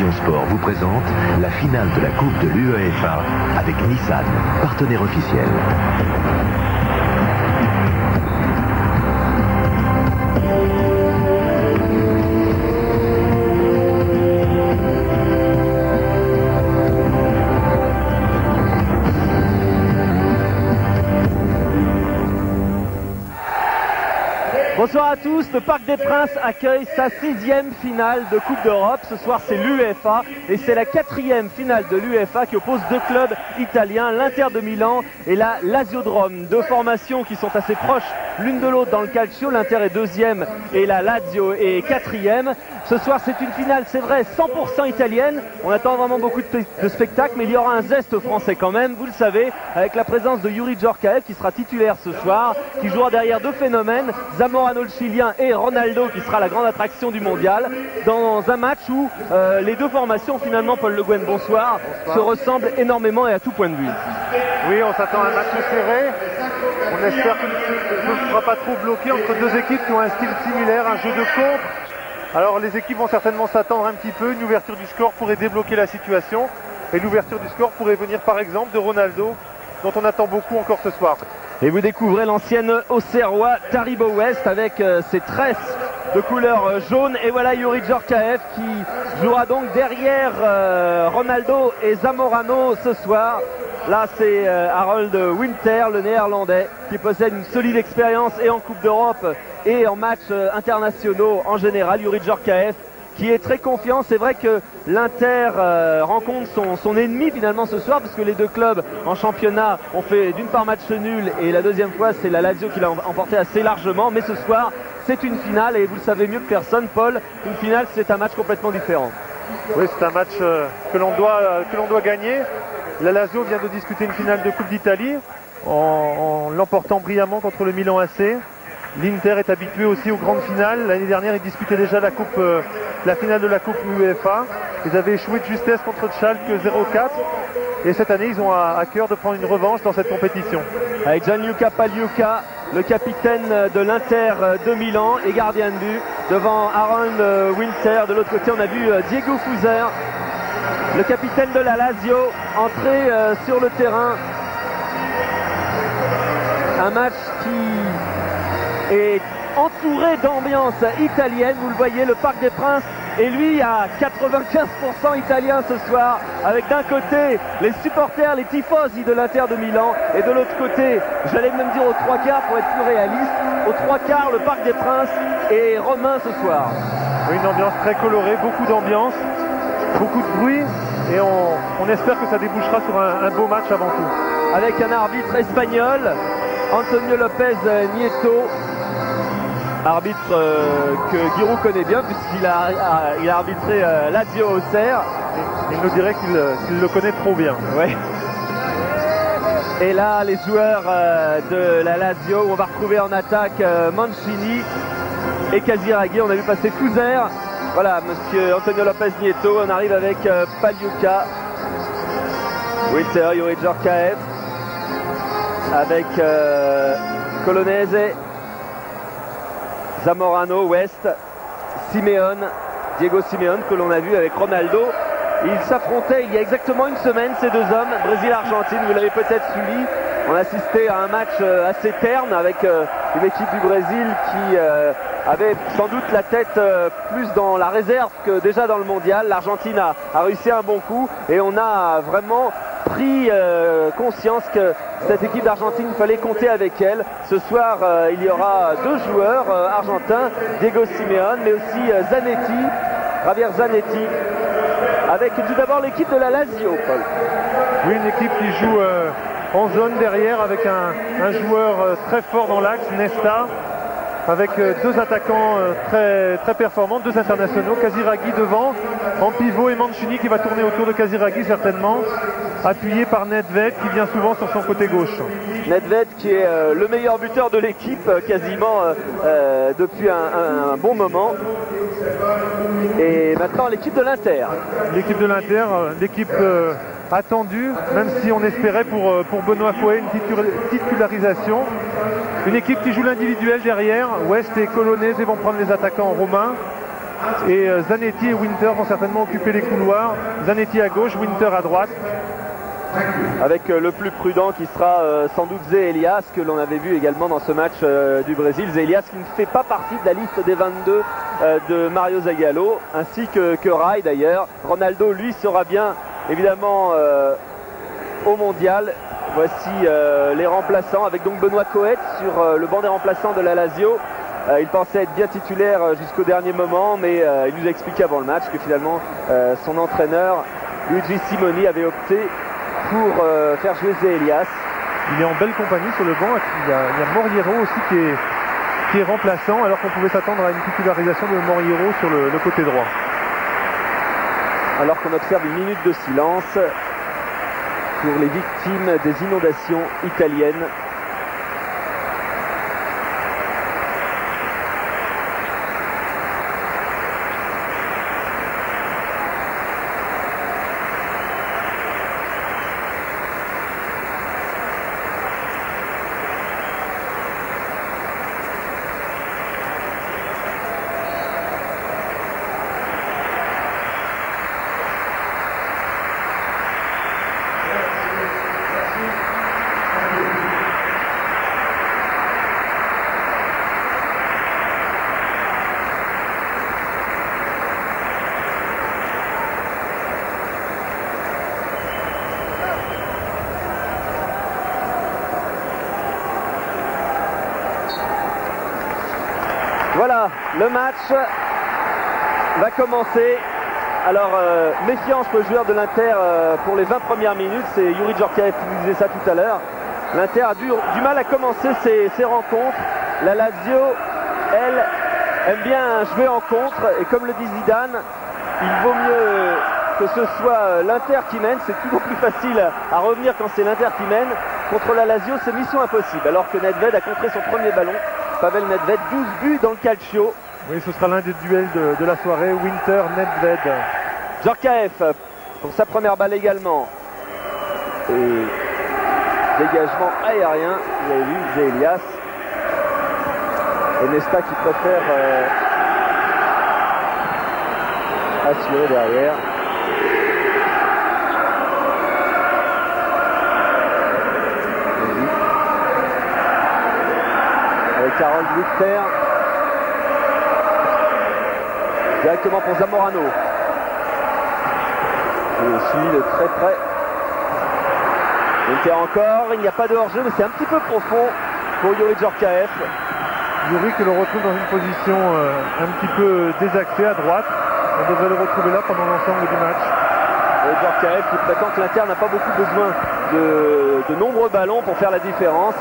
Vision Sport vous présente la finale de la Coupe de l'UEFA avec Nissan, partenaire officiel. Bonsoir à tous, le Parc des Princes accueille sa 6e finale de Coupe d'Europe. Ce soir c'est l'UEFA et c'est la 4e finale de l'UEFA qui oppose deux clubs italiens, l'Inter de Milan et la Lazio de Rome. Deux formations qui sont assez proches l'une de l'autre dans le calcio, l'Inter est 2e et la Lazio est 4e. Ce soir c'est une finale, c'est vrai, 100% italienne. On attend vraiment beaucoup de spectacles, mais il y aura un zeste français quand même, vous le savez, avec la présence de Youri Djorkaeff qui sera titulaire ce soir, qui jouera derrière deux phénomènes, Zamorano le Chilien et Ronaldo qui sera la grande attraction du mondial, dans un match où les deux formations finalement, Paul Le Guen, bonsoir, se ressemblent énormément et à tout point de vue. Oui, on s'attend à un match serré. On espère que ne sera pas trop bloqué entre deux équipes qui ont un style similaire, un jeu de contre. Alors les équipes vont certainement s'attendre un petit peu, une ouverture du score pourrait débloquer la situation, et l'ouverture du score pourrait venir par exemple de Ronaldo, dont on attend beaucoup encore ce soir. Et vous découvrez l'ancienne Auxerrois Taribo West avec ses tresses de couleur jaune. Et voilà Youri Djorkaeff qui jouera donc derrière Ronaldo et Zamorano ce soir. Là c'est Harold Winter, le néerlandais, qui possède une solide expérience et en Coupe d'Europe et en matchs internationaux en général. Youri Djorkaeff qui est très confiant. C'est vrai que l'Inter rencontre son ennemi finalement ce soir, parce que les deux clubs en championnat ont fait d'une part match nul et la deuxième fois c'est la Lazio qui l'a emporté assez largement. Mais ce soir c'est une finale et vous le savez mieux que personne, Paul, une finale c'est un match complètement différent. Oui, c'est un match que l'on doit gagner. La Lazio vient de disputer une finale de Coupe d'Italie en l'emportant brillamment contre le Milan AC. L'Inter est habitué aussi aux grandes finales. L'année dernière, ils disputaient déjà la finale de la Coupe UEFA. Ils avaient échoué de justesse contre Schalke 0-4. Et cette année, ils ont à cœur de prendre une revanche dans cette compétition. Avec Gianluca Pagliuca, le capitaine de l'Inter de Milan et gardien de but, devant Harold Winter. De l'autre côté, on a vu Diego Fuser, le capitaine de la Lazio, entrer sur le terrain. Un match qui est entouré d'ambiance italienne, vous le voyez, le Parc des Princes est lui à 95% italien ce soir, avec d'un côté les supporters, les tifosi de l'Inter de Milan, et de l'autre côté, j'allais même dire aux trois quarts pour être plus réaliste, aux trois quarts le Parc des Princes est romain ce soir. Une ambiance très colorée, beaucoup d'ambiance, beaucoup de bruit, et on espère que ça débouchera sur un beau match avant tout. Avec un arbitre espagnol, Antonio Lopez Nieto, arbitre que Giroud connaît bien puisqu'il a arbitré Lazio Auxerre. Il nous dirait qu'il le connaît trop bien. Ouais. Et là, les joueurs de la Lazio, on va retrouver en attaque Mancini et Casiraghi. On a vu passer Fuser. Voilà, monsieur Antonio Lopez Nieto. On arrive avec Pagliuca, Winter, Youri Djorkaeff, avec Colonese, Zamorano, West, Simeone, Diego Simeone, que l'on a vu avec Ronaldo. Ils s'affrontaient il y a exactement une semaine, ces deux hommes, Brésil-Argentine, vous l'avez peut-être suivi. On assistait à un match assez terne avec une équipe du Brésil qui avait sans doute la tête plus dans la réserve que déjà dans le mondial. L'Argentine a réussi un bon coup et on a vraiment pris conscience que cette équipe d'Argentine, il fallait compter avec elle. Ce soir, il y aura deux joueurs argentins, Diego Simeone, mais aussi Zanetti, Javier Zanetti, avec tout d'abord l'équipe de la Lazio, Paul. Oui, une équipe qui joue en zone derrière avec un joueur très fort dans l'axe, Nesta, avec deux attaquants très, très performants, deux internationaux, Casiraghi devant, en pivot, et Mancini qui va tourner autour de Casiraghi certainement, appuyé par Nedved qui vient souvent sur son côté gauche. Nedved qui est le meilleur buteur de l'équipe quasiment depuis un bon moment. Et maintenant l'équipe de l'Inter. L'équipe de l'Inter, l'équipe attendue, même si on espérait pour Benoît Fouet une titularisation. Une équipe qui joue l'individuel derrière. West et Colonese vont prendre les attaquants romains. Et Zanetti et Winter vont certainement occuper les couloirs. Zanetti à gauche, Winter à droite. Avec le plus prudent qui sera sans doute Zé Elias, que l'on avait vu également dans ce match du Brésil. Zé Elias qui ne fait pas partie de la liste des 22 de Mario Zagallo, ainsi que Rai d'ailleurs. Ronaldo, lui, sera bien évidemment au mondial. Voici les remplaçants avec donc Benoît Coët sur le banc des remplaçants de la Lazio. Il pensait être bien titulaire jusqu'au dernier moment, mais il nous a expliqué avant le match que finalement son entraîneur Luigi Simoni avait opté pour faire jouer Zé Elias. Il est en belle compagnie sur le banc. Il y a Moriero aussi qui est remplaçant, alors qu'on pouvait s'attendre à une titularisation de Moriero sur le côté droit. Alors qu'on observe une minute de silence pour les victimes des inondations italiennes. Voilà, le match va commencer. Alors, méfiance pour le joueur de l'Inter pour les 20 premières minutes. C'est Youri Djorkaeff qui disait ça tout à l'heure. L'Inter a du mal à commencer ses rencontres. La Lazio, elle, aime bien jouer en contre. Et comme le dit Zidane, il vaut mieux que ce soit l'Inter qui mène. C'est toujours plus facile à revenir quand c'est l'Inter qui mène. Contre la Lazio, c'est mission impossible. Alors que Nedved a contré son premier ballon. Pavel Nedved, 12 buts dans le calcio. Oui, ce sera l'un des duels de la soirée. Winter-Nedved. Djorkaeff pour sa première balle également. Et dégagement aérien. Vous avez vu, Zé Elias. Et Nesta qui préfère assurer derrière. Avec Carole Winter. Directement pour Zamorano. Et suivi de très près. Winter encore, il n'y a pas de hors-jeu, mais c'est un petit peu profond pour Youri Djorkaeff. Youri que l'on retrouve dans une position un petit peu désaxée à droite. On devrait le retrouver là pendant l'ensemble du match. Djorkaeff qui prétend que l'Inter n'a pas beaucoup besoin de nombreux ballons pour faire la différence.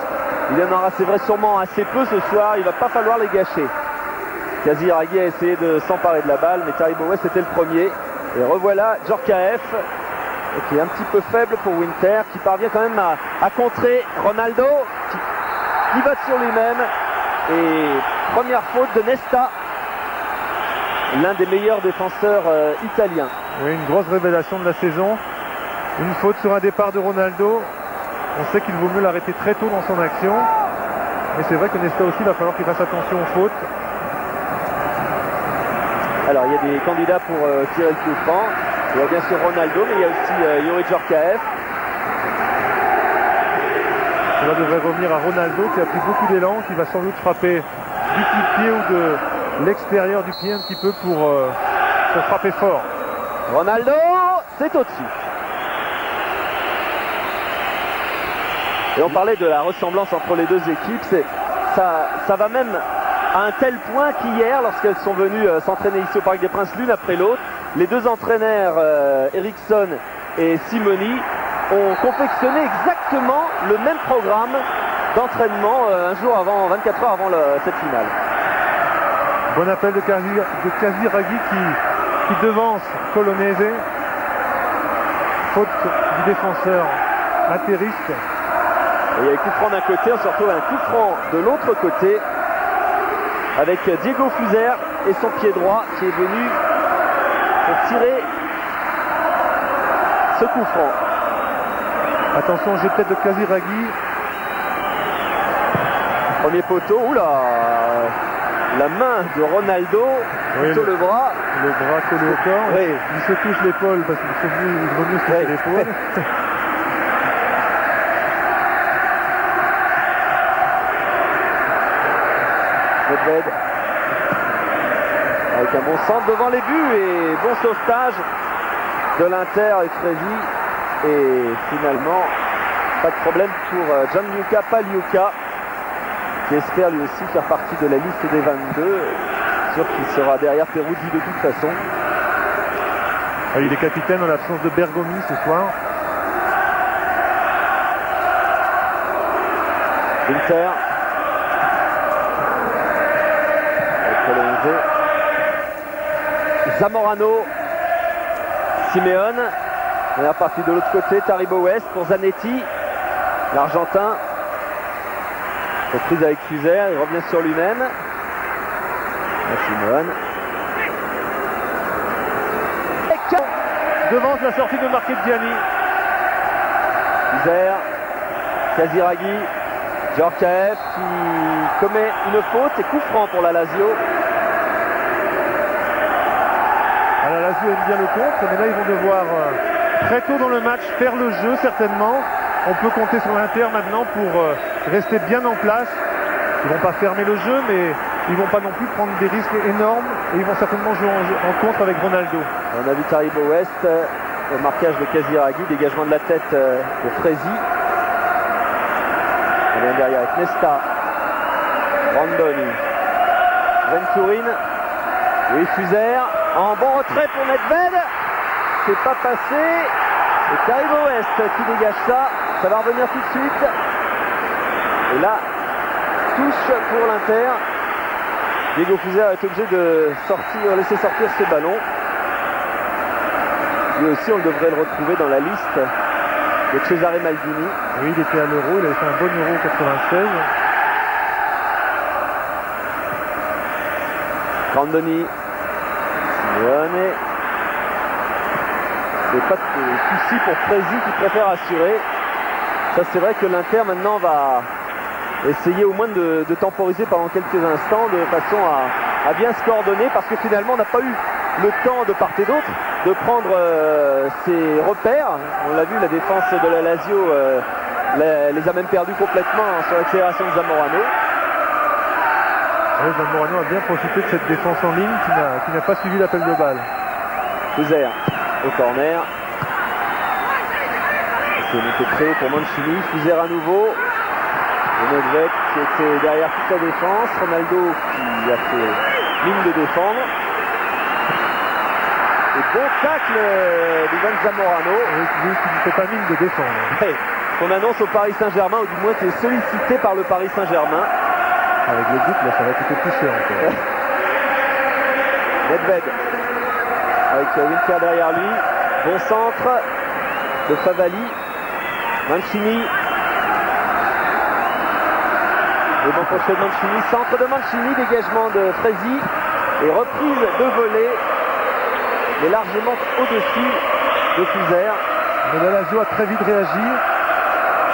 Il y en aura, c'est vrai, sûrement assez peu ce soir. Il va pas falloir les gâcher. Kaziragi a essayé de s'emparer de la balle, mais Taribo West était le premier. Et revoilà Djorkaeff, qui est un petit peu faible pour Winter, qui parvient quand même à contrer Ronaldo, qui va sur lui-même. Et première faute de Nesta, l'un des meilleurs défenseurs italiens. Oui, une grosse révélation de la saison. Une faute sur un départ de Ronaldo. On sait qu'il vaut mieux l'arrêter très tôt dans son action. Mais c'est vrai que Nesta aussi, il va falloir qu'il fasse attention aux fautes. Alors, il y a des candidats pour tirer le coup franc. Il y a bien sûr Ronaldo, mais il y a aussi Youri Djorkaeff. Cela devrait revenir à Ronaldo, qui a pris beaucoup d'élan, qui va sans doute frapper du coup de pied ou de l'extérieur du pied un petit peu pour frapper fort. Ronaldo, c'est au-dessus. Et on parlait de la ressemblance entre les deux équipes. Ça va même à un tel point qu'hier, lorsqu'elles sont venues s'entraîner ici au Parc des Princes l'une après l'autre, les deux entraîneurs, Eriksson et Simoni, ont confectionné exactement le même programme d'entraînement un jour avant, 24 heures avant cette finale. Bon appel de Kaziragi qui devance Colonese. Faute du défenseur atterriste. Et il y a un coup franc d'un côté, on se retrouve à un coup franc de l'autre côté avec Diego Fuser et son pied droit qui est venu pour tirer ce coup franc. Attention, jeu de tête de Kaziragi. Premier poteau, oula, la main de Ronaldo, plutôt le bras. le bras collé au corps. Oui. Il se touche l'épaule parce qu'il vaut mieux se toucher l'épaule. Nedved avec un bon centre devant les buts et bon sauvetage de l'Inter et Frézy. Et finalement, pas de problème pour Gianluca Pagliuca qui espère lui aussi faire partie de la liste des 22. Sûr qu'il sera derrière Peruzzi de toute façon. Il est capitaine en l'absence de Bergomi ce soir. Inter. Zamorano. Simeone. On est parti de l'autre côté. Taribo West pour Zanetti. L'Argentin. Reprise avec Fuser. Il revient sur lui-même. Simeone. Devance la sortie de Marchegiani. Fuser. Casiraghi. Djorkaeff qui commet une faute et coup franc pour la Lazio. La Lazio aime bien le contre, mais là ils vont devoir très tôt dans le match faire le jeu certainement. On peut compter sur l'Inter maintenant pour rester bien en place. Ils vont pas fermer le jeu, mais ils vont pas non plus prendre des risques énormes et ils vont certainement jouer en contre avec Ronaldo. On a vu Taribo West, le marquage de Casiraghi, dégagement de la tête de Frézy. On vient derrière avec Nesta, Randoni, Venturin, et Fuser. En bon retrait pour Nedved. C'est pas passé. Et Taribo West qui dégage ça. Ça va revenir tout de suite. Et là, touche pour l'Inter. Diego Fuser est obligé de laisser sortir ce ballon. Lui aussi, on devrait le retrouver dans la liste de Cesare Maldini. Oui, il était à l'Euro. Il avait fait un bon Euro 96. Randoni. Et pas de souci pour Frézy qui préfère assurer. Ça, c'est vrai que l'Inter maintenant va essayer au moins de temporiser pendant quelques instants de façon à bien se coordonner, parce que finalement on n'a pas eu le temps de part et d'autre de prendre ses repères. On l'a vu, la défense de la Lazio les a même perdus complètement sur l'accélération de Zamorano. Oui, Zamorano a bien profité de cette défense en ligne qui n'a pas suivi l'appel de balle. Fuser au corner. C'est monté très haut pour Mancini. Fuser à nouveau. Nedved qui était derrière toute la défense. Ronaldo qui a fait mine de défendre. Et bon tacle d'Ivan Zamorano. Lui qui ne fait pas mine de défendre. Ouais, qu'on annonce au Paris Saint-Germain, ou du moins qui est sollicité par le Paris Saint-Germain. Avec le but, là, ça va coûter plus cher encore. Nedved avec Winter derrière lui. Bon centre de Favali. Mancini. Et bon crochet de Mancini. Centre de Mancini. Dégagement de Frézy. Et reprise de volée. Mais largement au-dessus de Fuser. Mais la Lazio a très vite réagi.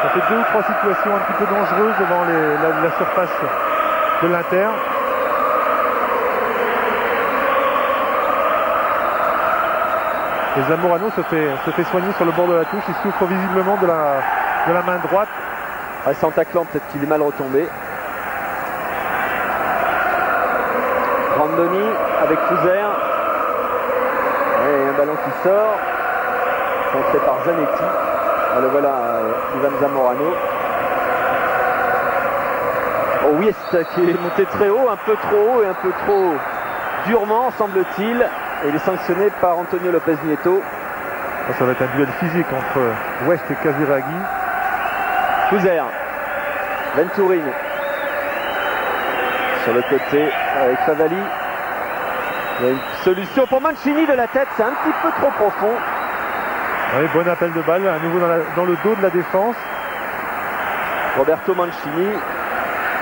Ça fait 2 ou 3 situations un petit peu dangereuses devant la surface de l'Inter. Et Zamorano se fait soigner sur le bord de la touche. Il souffre visiblement de la main droite. Ouais, c'est en taclant, peut-être qu'il est mal retombé. Randoni avec Fuser. Et un ballon qui sort. Centré par Zanetti. Le voilà, Ivan Zamorano. Oh oui, qui est monté très haut, un peu trop haut et un peu trop durement, semble-t-il. Et il est sanctionné par Antonio Lopez Nieto. Ça va être un duel physique entre West et Casiraghi. Fuser. Venturin. Sur le côté avec Favali. Il y a une solution pour Mancini de la tête, c'est un petit peu trop profond. Oui, bon appel de balle, à nouveau dans le dos de la défense. Roberto Mancini,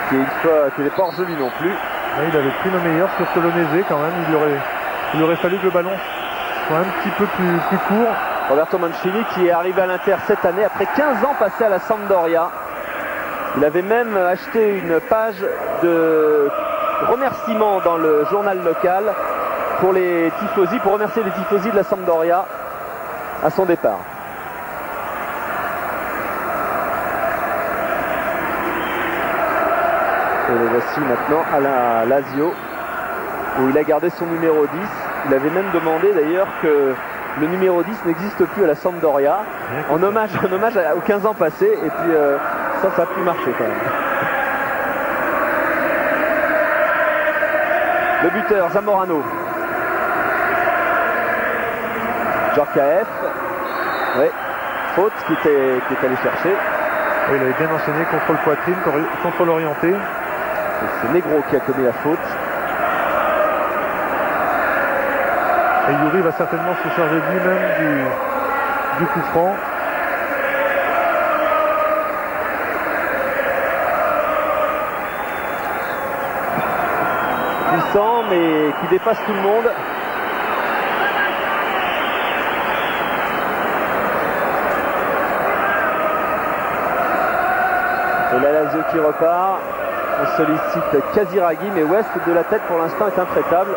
qui n'est pas hors jeu non plus. Oui, il avait pris le meilleur sur Colonese quand même. Il aurait fallu que le ballon soit un petit peu plus court. Roberto Mancini qui est arrivé à l'Inter cette année après 15 ans passés à la Sampdoria. Il avait même acheté une page de remerciements dans le journal local pour les tifosi, pour remercier les tifosi de la Sampdoria à son départ. Et le voici maintenant à la Lazio, où il a gardé son numéro 10. Il avait même demandé d'ailleurs que le numéro 10 n'existe plus à la Sampdoria, en hommage aux 15 ans passés, et puis ça a pu marcher quand même. Le buteur, Zamorano. Djorkaeff. Oui, faute qui est allé chercher. Oui, il avait bien enchaîné, contrôle poitrine, contrôle orienté. C'est Negro qui a commis la faute. Et Yuri va certainement se charger lui-même du coup franc. Puissant, mais qui dépasse tout le monde. Et la Lazio qui repart. On sollicite Kaziragi, mais West de la tête pour l'instant est intraitable.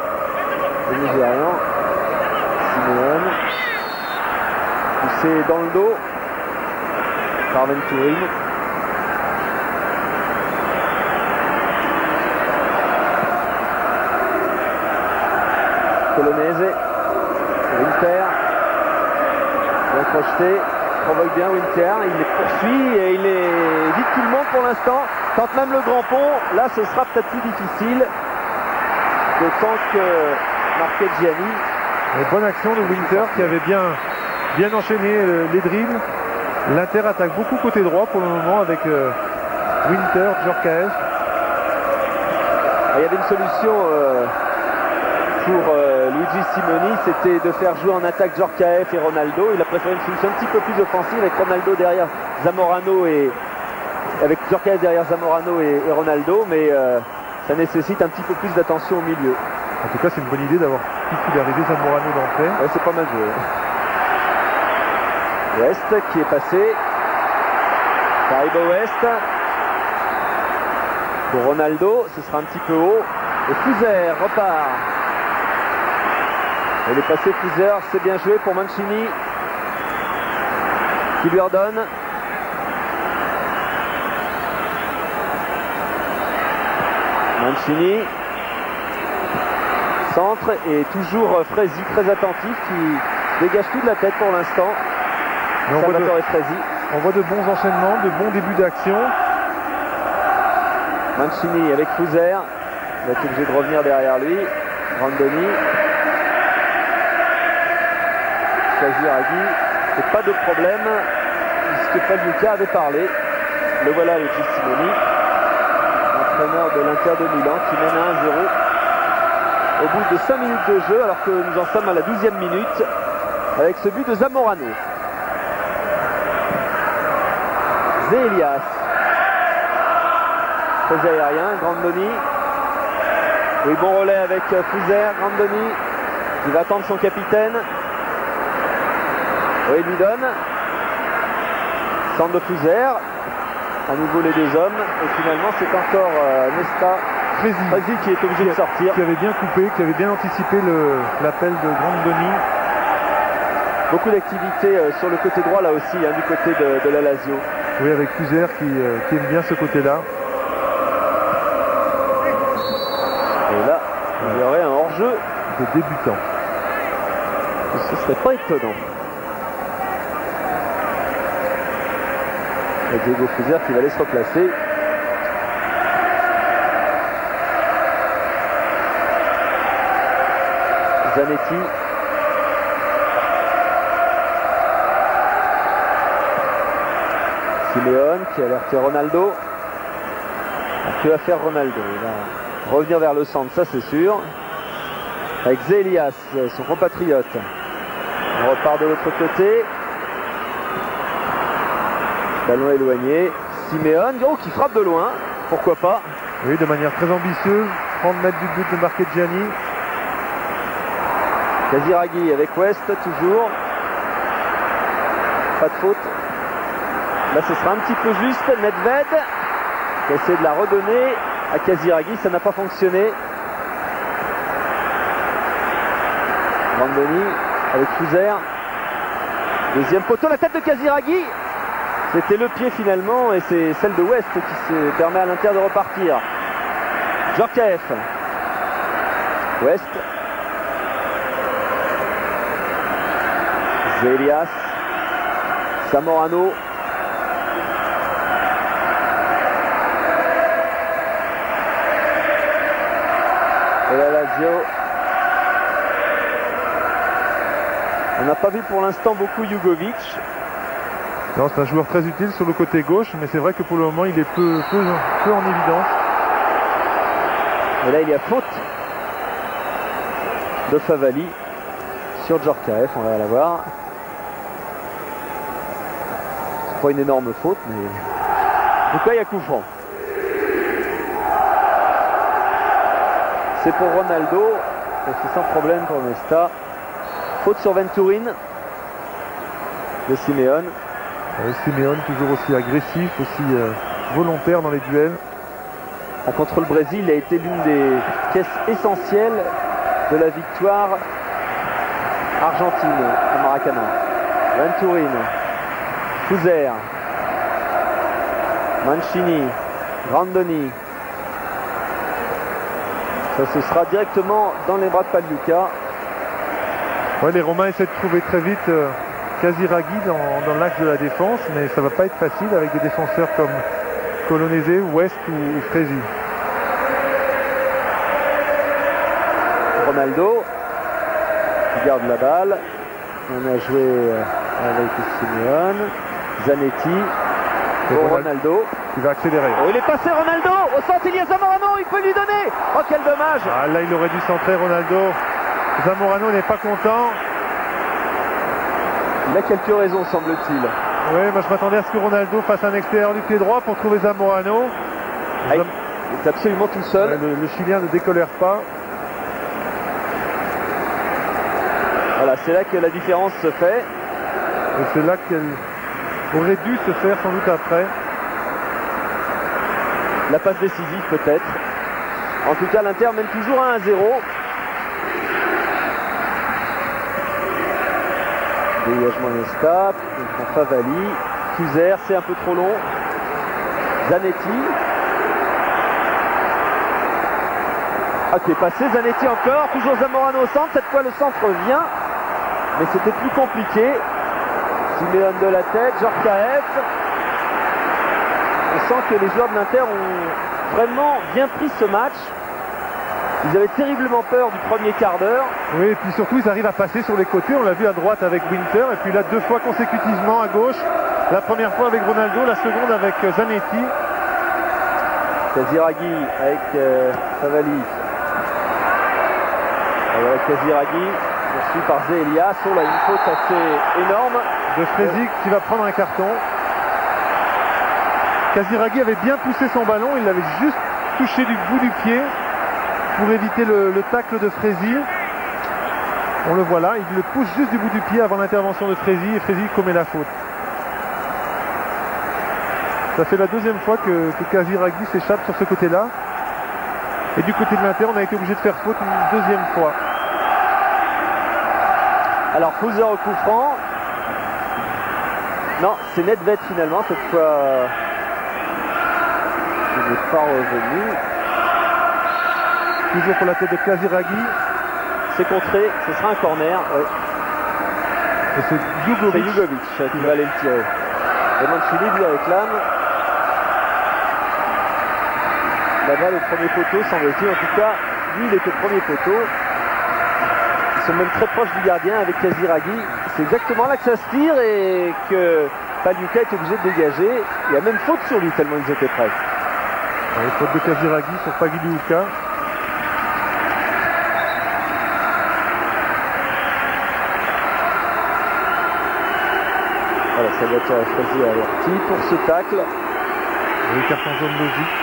Le Nigérian. Simeone. Poussé dans le dos par Venturini. Colonese. Winter. Bien projeté. Provoque bien Winter. Il les poursuit et il évite tout le monde pour l'instant. Tente même le grand pont. Là, ce sera peut-être plus difficile. D'autant que Marchegiani. Bonne action de Winter qui avait bien enchaîné les dribbles. L'Inter attaque beaucoup côté droit pour le moment avec Winter, Djorkaeff. Il y avait une solution pour Luigi Simoni, c'était de faire jouer en attaque Djorkaeff et Ronaldo. Il a préféré une solution un petit peu plus offensive avec Ronaldo derrière Zamorano et avec Djorkaeff derrière Zamorano et Ronaldo, mais ça nécessite un petit peu plus d'attention au milieu. En tout cas, c'est une bonne idée d'avoir titularisé Zamorano d'entrée. Ouais, c'est pas mal joué. West qui est passé. Taribo West. Pour Ronaldo, ce sera un petit peu haut. Et Fuser repart. Il est passé Fuser, c'est bien joué pour Mancini. Qui lui ordonne. Mancini. Centre et toujours Frézy, très attentif, qui dégage tout de la tête pour l'instant. Salvatore Frézy. On voit de bons enchaînements, de bons débuts d'action. Mancini avec Fuser. Il va être obligé de revenir derrière lui. Randoni. Kaziragi. Et pas de problème, puisque Pagliuca avait parlé. Le voilà, Luigi Simoni, entraîneur de l'Inter de Milan, qui mène à 1-0. Au bout de 5 minutes de jeu, alors que nous en sommes à la 12e minute, avec ce but de Zamorano. Zélias. Très aérien, Grandoni. Oui, bon relais avec Fuser, Grandoni, qui va attendre son capitaine. Oui, il lui donne. Centre de Fuser. À nouveau les deux hommes. Et finalement, c'est encore Nesta. Frézy qui est obligé de sortir. Qui avait bien coupé, qui avait bien anticipé l'appel de Grandoni. Beaucoup d'activité sur le côté droit là aussi, du côté de la Lazio. Oui, avec Fuser qui aime bien ce côté-là. Et là, il y aurait un hors-jeu de débutant. Ce serait pas étonnant. Et Diego Fuser qui va aller se replacer. Zanetti. Simeone qui a alerté Ronaldo. Que va faire Ronaldo? Il va revenir vers le centre, ça c'est sûr. Avec Zélias, son compatriote. On repart de l'autre côté. Ballon éloigné. Simeone, qui frappe de loin. Pourquoi pas? Oui, de manière très ambitieuse. 30 mètres du but de Marchegiani. Kaziragi avec West, toujours. Pas de faute. Là, ce sera un petit peu juste. Nedved qui essaie de la redonner à Kaziragi. Ça n'a pas fonctionné. Randoni avec Fouzer. Deuxième poteau, la tête de Casiraghi. C'était le pied finalement et c'est celle de West qui se permet à l'Inter de repartir. Djorkaeff. West. Zelias. Zamorano. Et la Lazio. On n'a pas vu pour l'instant beaucoup Jugovic. Non, c'est un joueur très utile sur le côté gauche, mais c'est vrai que pour le moment il est peu en évidence. Et là il y a faute de Favali sur Djorkaeff, on va la voir. C'est pas une énorme faute, mais en tout cas il y a coup franc. C'est pour Ronaldo, c'est sans problème pour Nesta. Faute sur Venturin de Simeone. Simeone toujours aussi agressif, aussi volontaire dans les duels. Contre le Brésil, il a été l'une des pièces essentielles de la victoire argentine à Maracana. Venturin, Fouzer, Mancini, Randoni. Ça ce sera directement dans les bras de Pagliuca. Ouais, les Romains essaient de trouver très vite Casiraghi dans l'axe de la défense, mais ça va pas être facile avec des défenseurs comme Colonese, West ou Fresi. Ronaldo qui garde la balle. On a joué avec Simeone, Zanetti pour Ronaldo. Il va accélérer. Oh, il est passé Ronaldo au centre, il y a Zamorano, il peut lui donner. Oh quel dommage. Ah, là il aurait dû centrer Ronaldo. Zamorano n'est pas content. Il a quelques raisons semble-t-il. Oui, moi je m'attendais à ce que Ronaldo fasse un extérieur du pied droit pour trouver Zamorano. Il est absolument tout seul. Le Chilien ne décolère pas. Voilà, c'est là que la différence se fait. Et c'est là qu'elle aurait dû se faire sans doute après. La passe décisive peut-être. En tout cas, l'Inter mène toujours à 1-0. Dégagement Nesta, Favali, Fouzer, c'est un peu trop long. Zanetti. Ah, qui est passé, Zanetti encore, toujours Zamorano au centre, cette fois le centre vient, mais c'était plus compliqué. Simeone de la tête, Djorkaeff. On sent que les joueurs de l'Inter ont vraiment bien pris ce match. Ils avaient terriblement peur du premier quart d'heure. Oui, et puis surtout ils arrivent à passer sur les côtés. On l'a vu à droite avec Winter, et puis là 2 fois consécutivement à gauche. La première fois avec Ronaldo, la seconde avec Zanetti. Casiraghi avec Favali. Voilà Casiraghi, poursuivi par Zelias. Oh là, une faute assez énorme. De Fresi qui va prendre un carton. Casiraghi avait bien poussé son ballon, il l'avait juste touché du bout du pied pour éviter le tacle de Fresi. On le voit là, il le pousse juste du bout du pied avant l'intervention de Fresi et Fresi commet la faute. Ça fait la deuxième fois que Casiraghi s'échappe sur ce côté-là. Et du côté de l'Inter, on a été obligé de faire faute une deuxième fois. Alors Fouzer au coup franc. Non, c'est Nedved finalement, cette fois. Il n'est pas revenu. Toujours pour la tête de Casiraghi. C'est contré, ce sera un corner. Ouais. Et c'est Jugovic qui va aller le tirer. Et Mancini lui réclame. La balle au premier poteau, semble-t-il. En tout cas, lui, il est au premier poteau. Ils sont même très proches du gardien avec Casiraghi. C'est exactement là que ça se tire et que Pagliuca est obligé de dégager. Il y a même faute sur lui tellement ils étaient prêts. Ouais, faute de Casiraghi sur Pagliuca. Voilà, Salvatore a choisi averti pour ce tacle. Oui, carton jaune logique.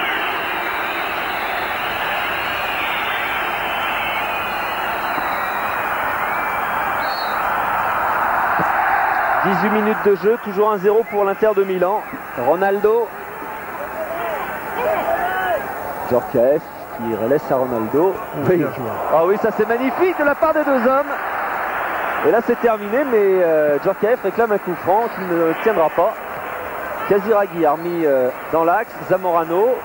« 18 minutes de jeu, toujours 1-0 pour l'Inter de Milan. Ronaldo. Djorkaeff qui relaisse à Ronaldo. Oui. Ah oui, ça c'est magnifique de la part des deux hommes. Et là c'est terminé, mais Djorkaeff réclame un coup franc qui ne tiendra pas. Casiraghi a remis dans l'axe, Zamorano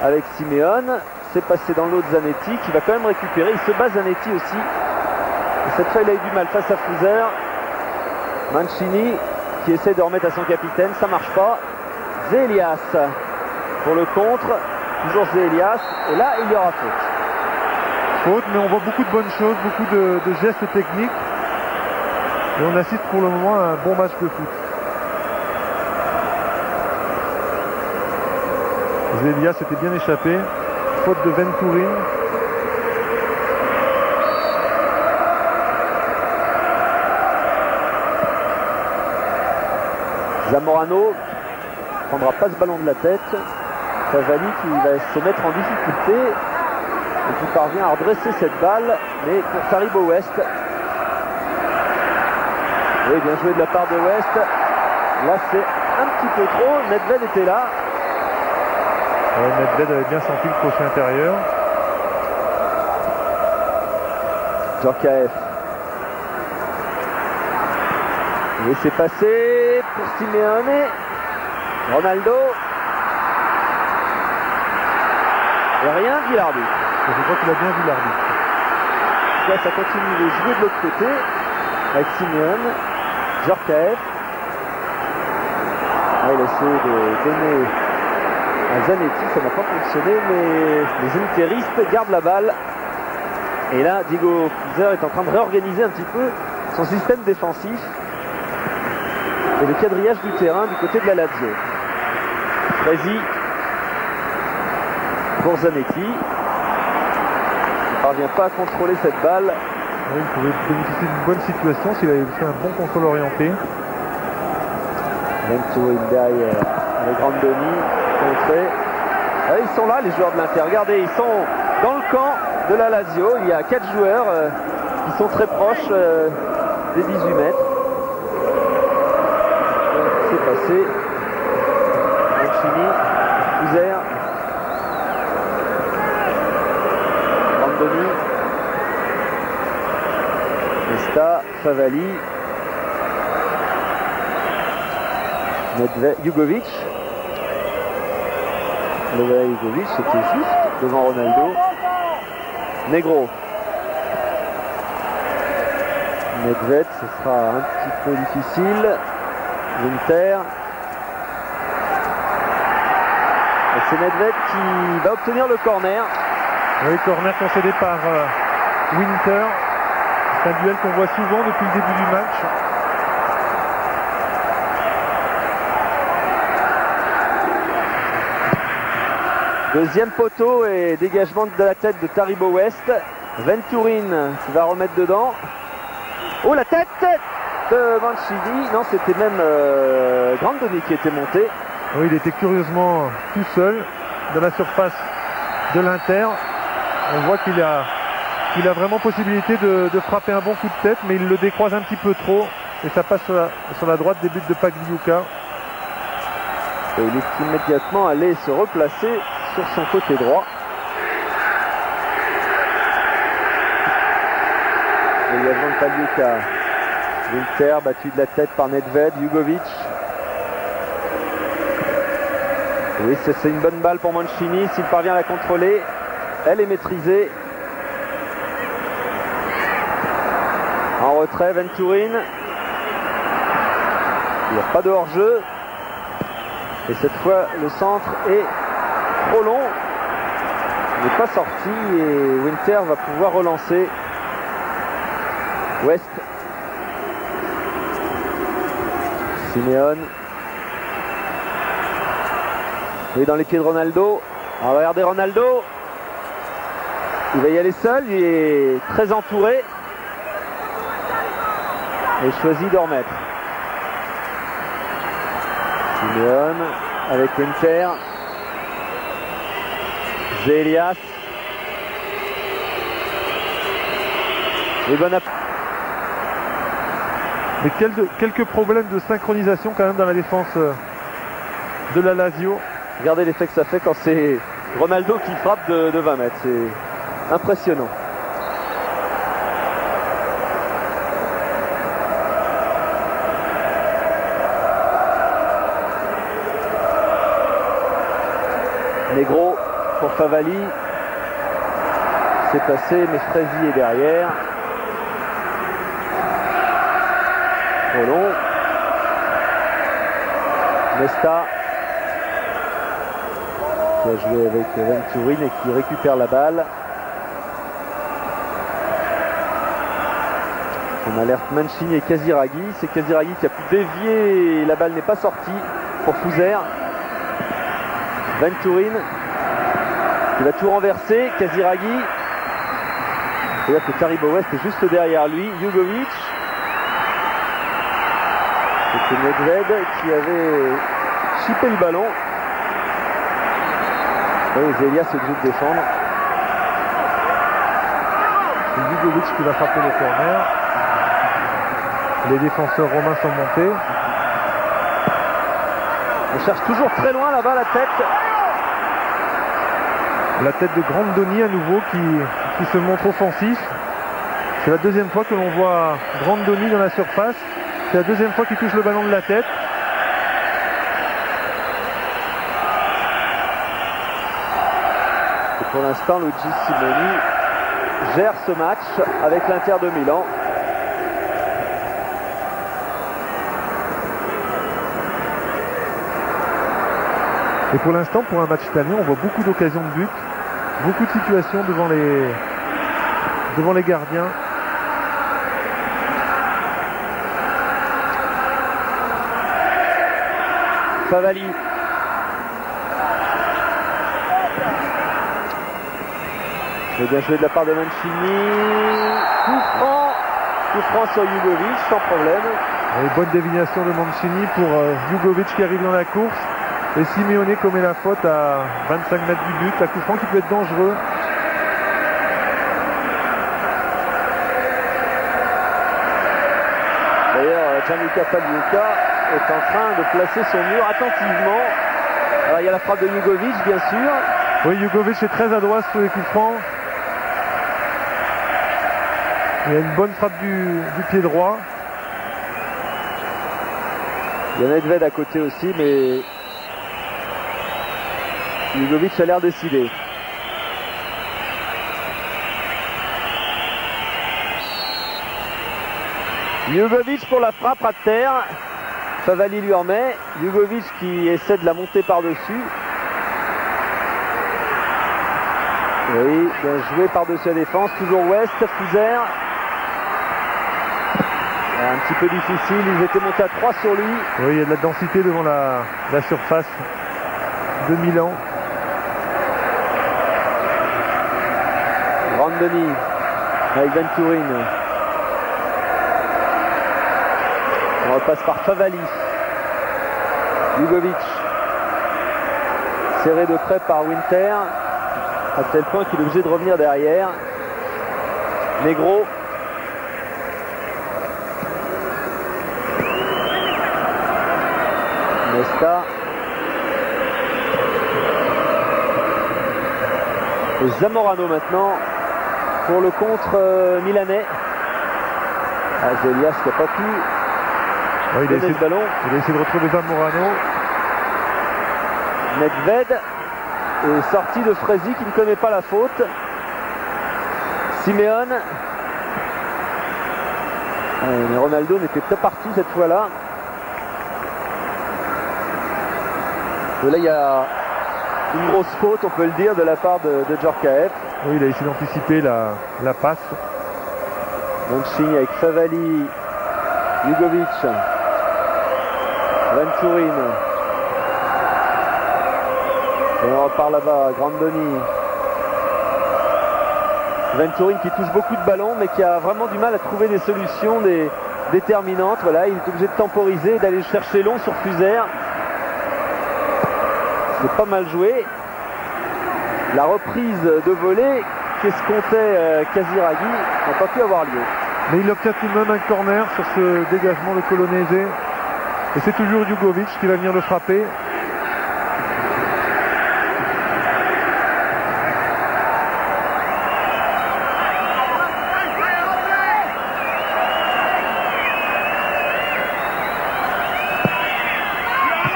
avec Simeone. C'est passé dans l'autre Zanetti qui va quand même récupérer. Il se bat Zanetti aussi. Et cette fois il a eu du mal face à Fouzer. Mancini qui essaie de remettre à son capitaine, ça marche pas. Zélias pour le contre, toujours Zélias, et là il y aura faute. Mais on voit beaucoup de bonnes choses, beaucoup de gestes techniques. Et on assiste pour le moment à un bon match de foot. Zélias s'était bien échappé. Faute de Venturin. Zamorano ne prendra pas ce ballon de la tête. Favali qui va se mettre en difficulté et qui parvient à redresser cette balle, mais pour Taribo West. Oui, bien joué de la part de West. Là c'est un petit peu trop. Nedved était là. Nedved avait bien senti le crochet intérieur. Djorkaeff. Et c'est passé pour Simeone. Ronaldo. Et rien dit l'arbitre. Je crois qu'il a bien vu l'arbitre. Là ça continue de jouer de l'autre côté avec Simeone. Djorkaeff. Il a essayé de donner à Zanetti, ça n'a pas fonctionné, mais les interistes gardent la balle. Et là, Diego Fouzer est en train de réorganiser un petit peu son système défensif et le quadrillage du terrain du côté de la Lazio. Prési pour Zanetti. Il ne parvient pas à contrôler cette balle. Oui, il pouvait bénéficier d'une bonne situation s'il avait fait un bon contrôle orienté. Venturin derrière avec Grandoni. Ah, ils sont là les joueurs de l'Inter, regardez, ils sont dans le camp de la Lazio, il y a 4 joueurs qui sont très proches des 18 mètres. C'est passé. Mancini, Fouzer, Grandoni, Nesta, Favali, Nedved, Jugovic. Jugovic, c'était juste devant Ronaldo. Negro. Nedved, ce sera un petit peu difficile. Winter. Et c'est Nedved qui va obtenir le corner. Oui, corner concédé par Winter. C'est un duel qu'on voit souvent depuis le début du match. Deuxième poteau et dégagement de la tête de Taribo West. Venturin qui va remettre dedans. Oh, la tête de Mancini. Non, c'était même Grandoni qui était monté. Oui, il était curieusement tout seul dans la surface de l'Inter. On voit qu'il a vraiment possibilité de frapper un bon coup de tête, mais il le décroise un petit peu trop. Et ça passe sur la droite des buts de Pagliuca. Et il est immédiatement allé se replacer sur son côté droit. Et il y a devant Pagliuca. Winter battu de la tête par Nedved, Jugovic. Oui, c'est une bonne balle pour Mancini s'il parvient à la contrôler. Elle est maîtrisée. En retrait, Venturin. Il n'y a pas de hors-jeu. Et cette fois, le centre est trop long. Il n'est pas sorti et Winter va pouvoir relancer. West. Simeone. Et dans les pieds de Ronaldo. Alors regardez Ronaldo. Il va y aller seul, il est très entouré. Et choisit de remettre. Simeone avec Winter. Zélias. Et bon appétit. Mais quelques problèmes de synchronisation quand même dans la défense de la Lazio. Regardez l'effet que ça fait quand c'est Ronaldo qui frappe de 20 mètres. C'est impressionnant. Negro pour Favali. C'est passé, mais Frézy est derrière. Trop long. Nesta qui a joué avec Venturin et qui récupère la balle. On alerte Mancini et Casiraghi. C'est Casiraghi qui a pu dévier et la balle n'est pas sortie pour Fouzer. Venturin qui va tout renverser. Casiraghi. Et là que Taribo West est juste derrière lui. Jugovic. C'était Nedved qui avait chippé le ballon. Et Zélia se obligé de défendre. C'est Jugovic qui va frapper le corner. Les défenseurs romains sont montés. On cherche toujours très loin là-bas la tête. La tête de Grandoni à nouveau qui se montre offensif. C'est la deuxième fois que l'on voit Grandoni dans la surface. C'est la deuxième fois qu'il touche le ballon de la tête. Et pour l'instant, Luigi Simoni gère ce match avec l'Inter de Milan. Et pour l'instant, pour un match italien, on voit beaucoup d'occasions de but, beaucoup de situations devant les gardiens. Favali. C'est bien joué de la part de Mancini. Coup franc sur Jugovic, sans problème. Et bonne déviation de Mancini pour Jugovic qui arrive dans la course. Et Simeone commet la faute à 25 mètres du but. Un coup franc qui peut être dangereux. D'ailleurs, Gianluca Pagliuca est en train de placer son mur attentivement. Alors, il y a la frappe de Jugovic, bien sûr. Oui, Jugovic est très adroit sur les coups francs. Il y a une bonne frappe du pied droit. Il y a Nedved à côté aussi, mais Jugovic a l'air décidé. Jugovic pour la frappe à terre. Favali lui en met. Jugovic qui essaie de la monter par-dessus. Oui, bien joué par-dessus la défense. Toujours West, Fouzer. Un petit peu difficile, ils étaient montés à 3 sur lui. Oui, il y a de la densité devant la surface de Milan. Grandoni avec Venturin. On repasse par Favali. Jugovic. Serré de près par Winter. À tel point qu'il est obligé de revenir derrière. Negro. Nesta. Et Zamorano maintenant pour le contre milanais. Zelias qui n'a pas pu donner le ballon. Il a essayé de retrouver Zamorano. Nedved est sorti de Frézy qui ne connaît pas la faute. Simeone. Mais Ronaldo n'était pas parti cette fois-là. Et là il y a une grosse faute, on peut le dire, de la part de Djorkaeff. Oui, il a essayé d'anticiper la passe. Mancini avec Favali, Jugovic, Venturin. Et on repart là-bas, Grandoni. Venturin qui touche beaucoup de ballons mais qui a vraiment du mal à trouver des solutions déterminantes. Voilà, il est obligé de temporiser et d'aller chercher long sur Fouzer. C'est pas mal joué. La reprise de volée qu'escomptait Casiraghi n'a pas pu avoir lieu. Mais il obtient tout de même un corner sur ce dégagement de Colonese. Et c'est toujours Jugovic qui va venir le frapper.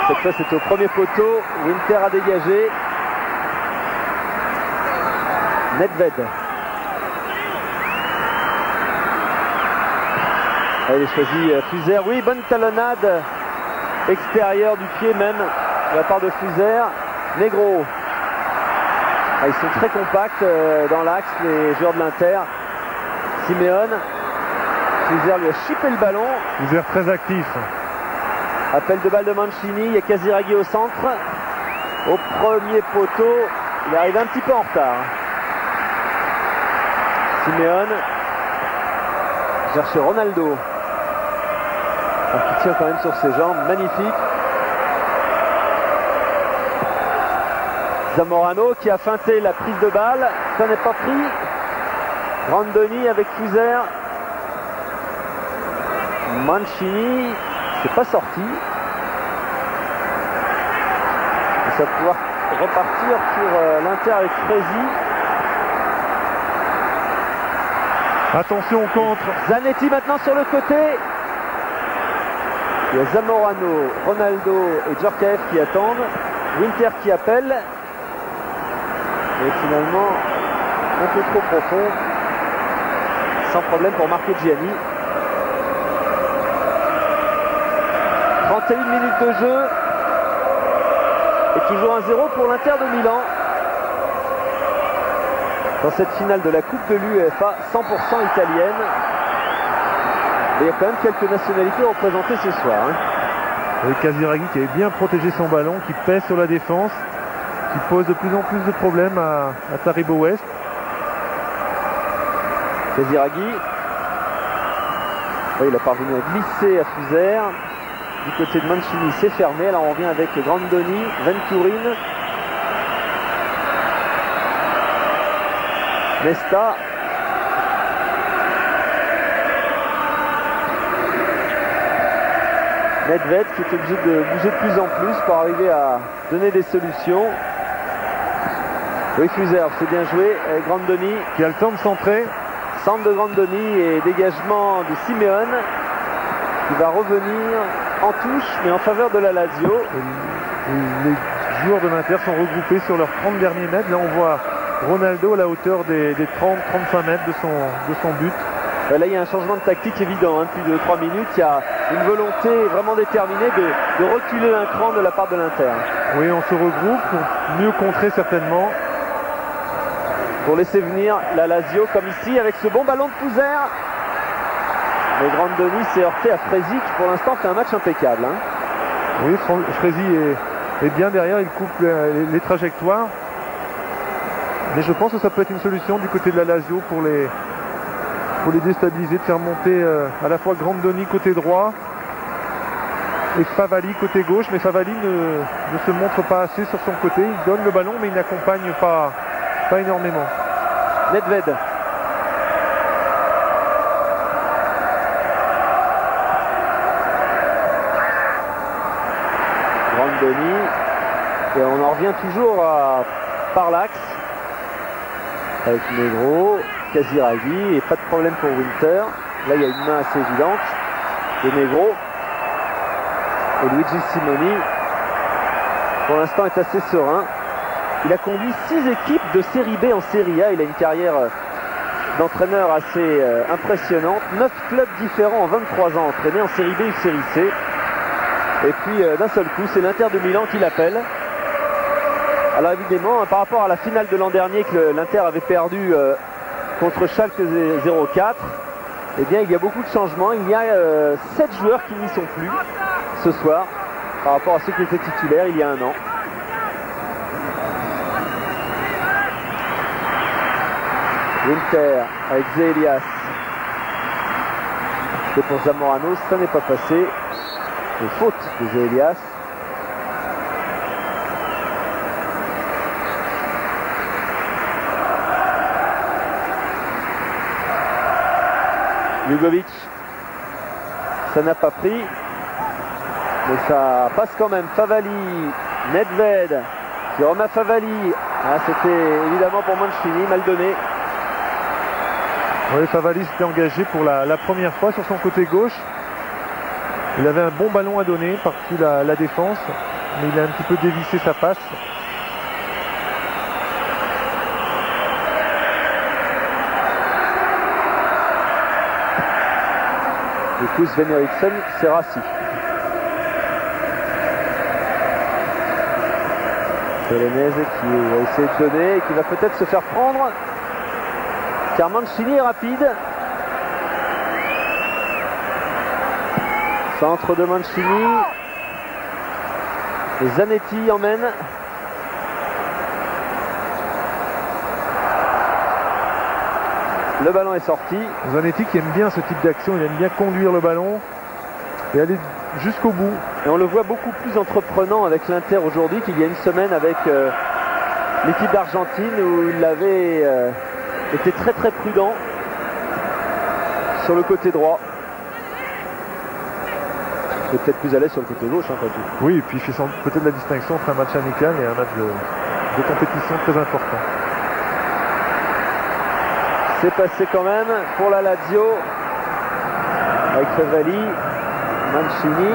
Cette fois c'est au premier poteau. Winter a dégagé. Nedved. Elle est choisie Fuser. Oui, bonne talonnade extérieure du pied même de la part de Fuser. Negro. Ils sont très compacts dans l'axe, les joueurs de l'Inter. Simeone. Fuser lui a chippé le ballon. Fuser très actif. Appel de balle de Mancini. Il y a Casiraghi au centre. Au premier poteau. Il arrive un petit peu en retard. Simeone. Cherche Ronaldo. Qui tient quand même sur ses jambes. Magnifique. Zamorano qui a feinté la prise de balle. Ça n'est pas pris. Grandoni avec Fuser. Mancini. C'est pas sorti. Et ça va pouvoir repartir pour l'Inter avec Fresi. Attention au contre. Zanetti maintenant sur le côté. Il y a Zamorano, Ronaldo et Djorkaeff qui attendent. Winter qui appelle. Et finalement, un peu trop profond. Sans problème pour Marco Gianni. 31 minutes de jeu. Et toujours 1-0 pour l'Inter de Milan. Dans cette finale de la Coupe de l'UEFA, 100% italienne. Et il y a quand même quelques nationalités représentées ce soir. Et Casiraghi qui avait bien protégé son ballon, qui pèse sur la défense, qui pose de plus en plus de problèmes à Taribo West. Casiraghi. Oui, il a parvenu à glisser à Fuser. Du côté de Mancini, c'est fermé. Alors on revient avec Grandoni, Venturin. Nesta. Nedved qui est obligé de bouger de plus en plus pour arriver à donner des solutions. Oui, Fuser, c'est bien joué. Grandoni qui a le temps de centrer. Centre de Grandoni et dégagement de Simeone qui va revenir en touche mais en faveur de la Lazio. Les joueurs de l'Inter sont regroupés sur leurs 30 derniers mètres. Là on voit Ronaldo à la hauteur des 30-35 mètres de son but. Là il y a un changement de tactique évident, depuis 2-3 minutes. Il y a une volonté vraiment déterminée de reculer un cran de la part de l'Inter. Oui, on se regroupe pour mieux contrer certainement. Pour laisser venir la Lazio comme ici avec ce bon ballon de Fuser. Mais Grandoni s'est heurté à Fresi qui pour l'instant fait un match impeccable. Oui, Fresi est bien derrière, il coupe les trajectoires. Mais je pense que ça peut être une solution du côté de la Lazio pour les déstabiliser, de faire monter à la fois Grandoni côté droit et Favali côté gauche. Mais Favali ne se montre pas assez sur son côté. Il donne le ballon mais il n'accompagne pas énormément. Nedved. Grandoni. Et on en revient toujours par l'axe. Avec Negro, Casiraghi et pas de problème pour Winter. Là il y a une main assez évidente de Negro. Et Luigi Simoni pour l'instant est assez serein. Il a conduit 6 équipes de série B en série A. Il a une carrière d'entraîneur assez impressionnante. 9 clubs différents en 23 ans entraînés en série B ou série C. Et puis d'un seul coup c'est l'Inter de Milan qui l'appelle. Alors évidemment, par rapport à la finale de l'an dernier que l'Inter avait perdu contre Schalke 04, eh bien il y a beaucoup de changements. Il y a 7 joueurs qui n'y sont plus ce soir par rapport à ceux qui étaient titulaires il y a un an. Winter avec Zé Elias. C'est pour Zamorano, ça n'est pas passé. Et faute de Zé Elias. Jugovic, ça n'a pas pris, mais ça passe quand même. Favali, Nedved, qui remet Favali. C'était évidemment pour Mancini, mal donné. Oui, Favali s'était engagé pour la première fois sur son côté gauche. Il avait un bon ballon à donner par-dessus la défense, mais il a un petit peu dévissé sa passe. pousse Sven Eriksson, c'est Rassi. Polonaise qui va essayer de donner et qui va peut-être se faire prendre. Car Mancini est rapide. Centre de Mancini. Et Zanetti emmène. Le ballon est sorti. Zanetti qui aime bien ce type d'action, il aime bien conduire le ballon et aller jusqu'au bout. Et on le voit beaucoup plus entreprenant avec l'Inter aujourd'hui qu'il y a une semaine avec l'équipe d'Argentine où il avait été très très prudent sur le côté droit. Et peut-être plus à l'aise sur le côté gauche, hein, pas tout. Oui, et puis il fait peut-être la distinction entre un match amical et un match de compétition très important. C'est passé quand même pour la Lazio avec Favalli, Mancini.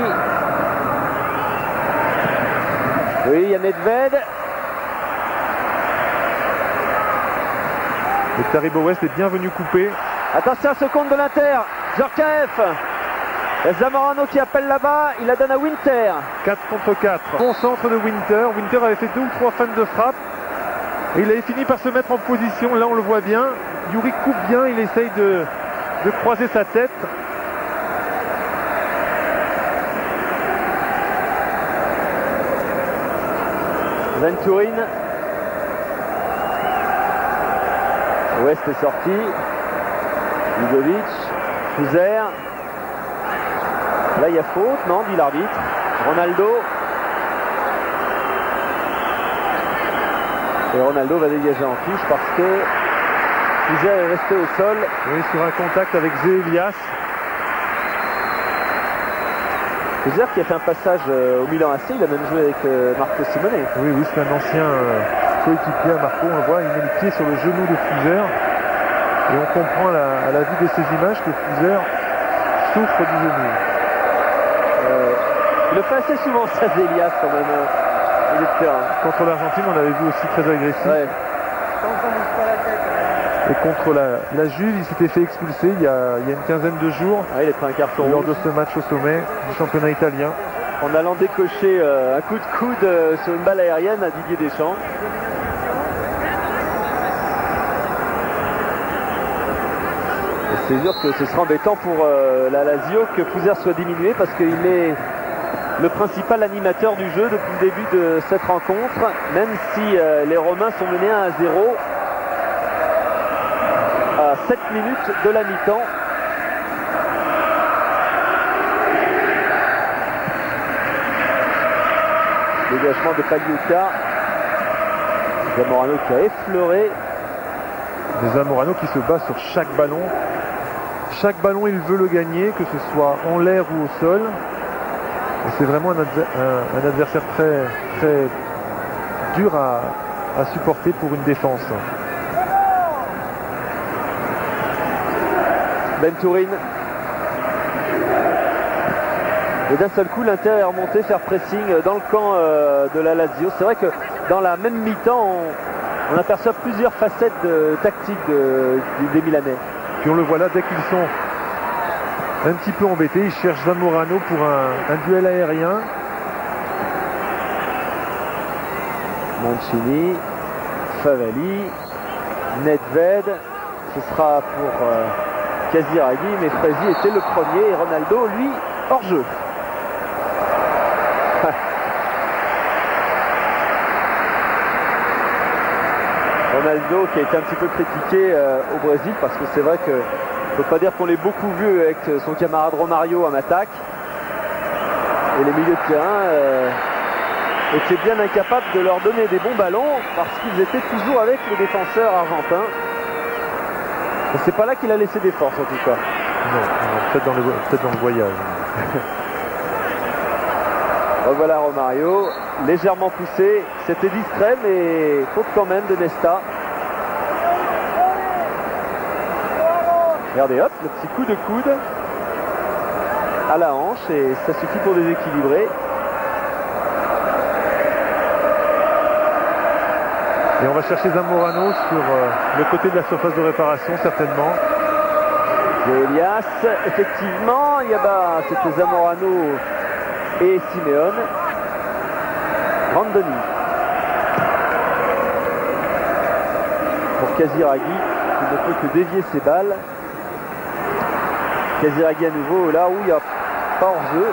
Oui, il y a Nedved. Et Taribo West est bien venu couper. Attention à ce compte de l'Inter. Djorkaeff. Et Zamorano qui appelle là-bas. Il la donne à Winter. 4 contre 4. Bon centre de Winter. Winter avait fait 2 ou 3 feintes de frappe. Et il avait fini par se mettre en position. Là, on le voit bien. Yuri coupe bien. Il essaye de croiser sa tête. Venturin. West est sorti. Lugovic. Fuser. Là il y a faute, non, dit l'arbitre. Ronaldo. Et Ronaldo va dégager en touche parce que Fuser est resté au sol. Oui, sur un contact avec Zé Elias. Fuser qui a fait un passage au Milan AC, il a même joué avec Marco Simone. Oui, c'est un ancien coéquipier à Marco, on le voit, il met le pied sur le genou de Fuser. Et on comprend à la vue de ces images que Fuser souffre du genou. Il le fait assez souvent, ça, Elias, quand même. Il est terrain. Contre l'Argentine, on l'avait vu aussi très agressif. Ouais. Et contre la Juve, il s'était fait expulser il y a une quinzaine de jours. Il a pris un carton lors rouge de ce match au sommet du championnat italien. En allant décocher un coup de coude sur une balle aérienne à Didier Deschamps. Et c'est sûr que ce sera embêtant pour la Lazio que Fuser soit diminué parce qu'il est le principal animateur du jeu depuis le début de cette rencontre, même si les Romains sont menés 1-0 à 7 minutes de la mi-temps. Dégagement de Pagliuca. Zamorano qui a effleuré. Zamorano qui se bat sur chaque ballon. Chaque ballon, il veut le gagner, que ce soit en l'air ou au sol. Et c'est vraiment un adversaire très, très dur à supporter pour une défense. Venturin. Et d'un seul coup, l'Inter est remonté faire pressing dans le camp de la Lazio. C'est vrai que dans la même mi-temps, on aperçoit plusieurs facettes tactiques des Milanais. Puis on le voit là, dès qu'ils sont un petit peu embêtés, ils cherchent Zamorano pour un duel aérien. Mancini, Favalli, Nedved. Ce sera pour Casiraghi, mais Fresi était le premier et Ronaldo, lui, hors jeu. Ronaldo qui a été un petit peu critiqué au Brésil parce que c'est vrai que on ne peut pas dire qu'on l'ait beaucoup vu avec son camarade Romario en attaque. Et les milieux de terrain étaient bien incapables de leur donner des bons ballons parce qu'ils étaient toujours avec les défenseurs argentins. Et c'est pas là qu'il a laissé des forces en tout cas. Non, peut-être dans le voyage. Voilà Romario, légèrement poussé, c'était discret mais faute quand même de Nesta. Regardez hop, le petit coup de coude à la hanche et ça suffit pour déséquilibrer. Et on va chercher Zamorano sur le côté de la surface de réparation certainement. Et Elias, effectivement, c'était Zamorano et Simeone. Randoni pour Casiraghi, qui ne peut que dévier ses balles. Casiraghi à nouveau, là où il n'y a pas hors-jeu.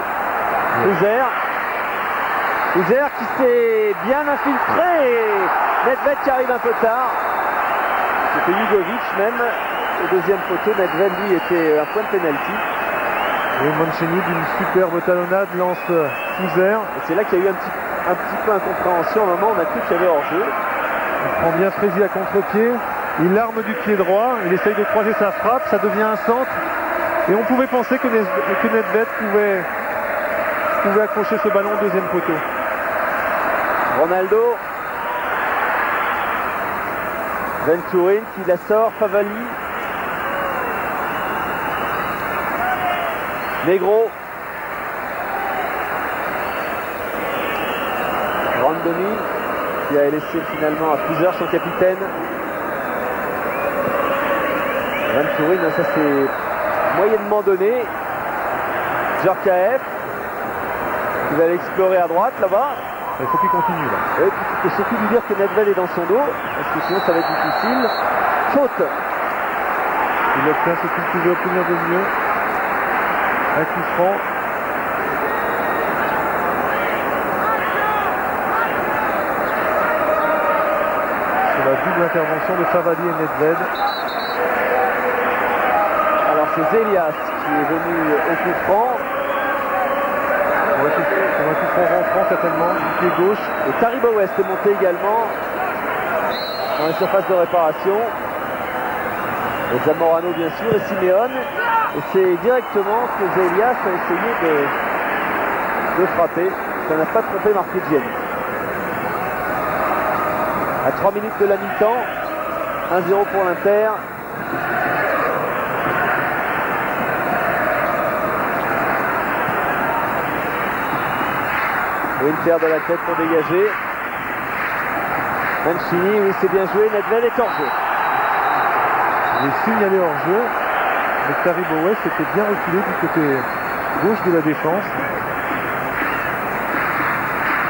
Uzer qui s'est bien infiltré et Nedved qui arrive un peu tard. C'était Jugovic même. Au deuxième poteau, Nedved lui était un point de pénalty. Et Mancini d'une superbe talonnade lance Uzer. Et c'est là qu'il y a eu un petit peu incompréhension. À un moment, on a cru qu'il y avait hors-jeu. Il prend bien Frézy à contre-pied. Il arme du pied droit. Il essaye de croiser sa frappe. Ça devient un centre. Et on pouvait penser que Nedved pouvait accrocher ce ballon au deuxième poteau. Ronaldo. Venturin qui la sort. Favali. Negro. Randoni qui a laissé finalement à plusieurs son capitaine. Venturin, ça c'est moyennement donné. Djorkaeff qui va l'explorer à droite là-bas. Il faut qu'il continue là. Et puis il faut surtout lui dire que Nedved est dans son dos, parce que sinon ça va être difficile. Faute. Il obtient ce qu'il pouvait obtenir de mieux. Un coup franc. Sur la double intervention de Favali et Nedved. Alors c'est Elias qui est venu au coup franc. On va tout franc rentrant certainement, du pied gauche. Et Taribo West est monté également dans les surfaces de réparation. Et Zamorano bien sûr, et Simeone. Et c'est directement que Elias a essayé de frapper. Ça n'a pas trompé Marchegiani. À 3 minutes de la mi-temps, 1-0 pour l'Inter. Winter de la tête pour dégager. Mancini, oui c'est bien joué, Nedved est hors jeu. Il est signalé hors jeu. Mais Taribo West était bien reculé du côté gauche de la défense.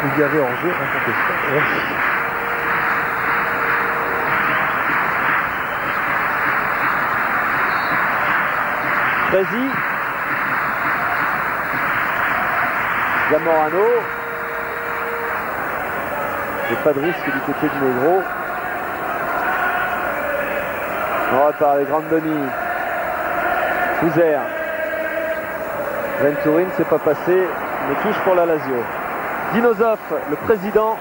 Il y avait hors jeu incontestable. Frézy. Zamorano. Et pas de risque du côté de Negro. On repart avec Grandoni. Uzer. Venturin, c'est pas passé, mais touche pour la Lazio. Dinosov, le président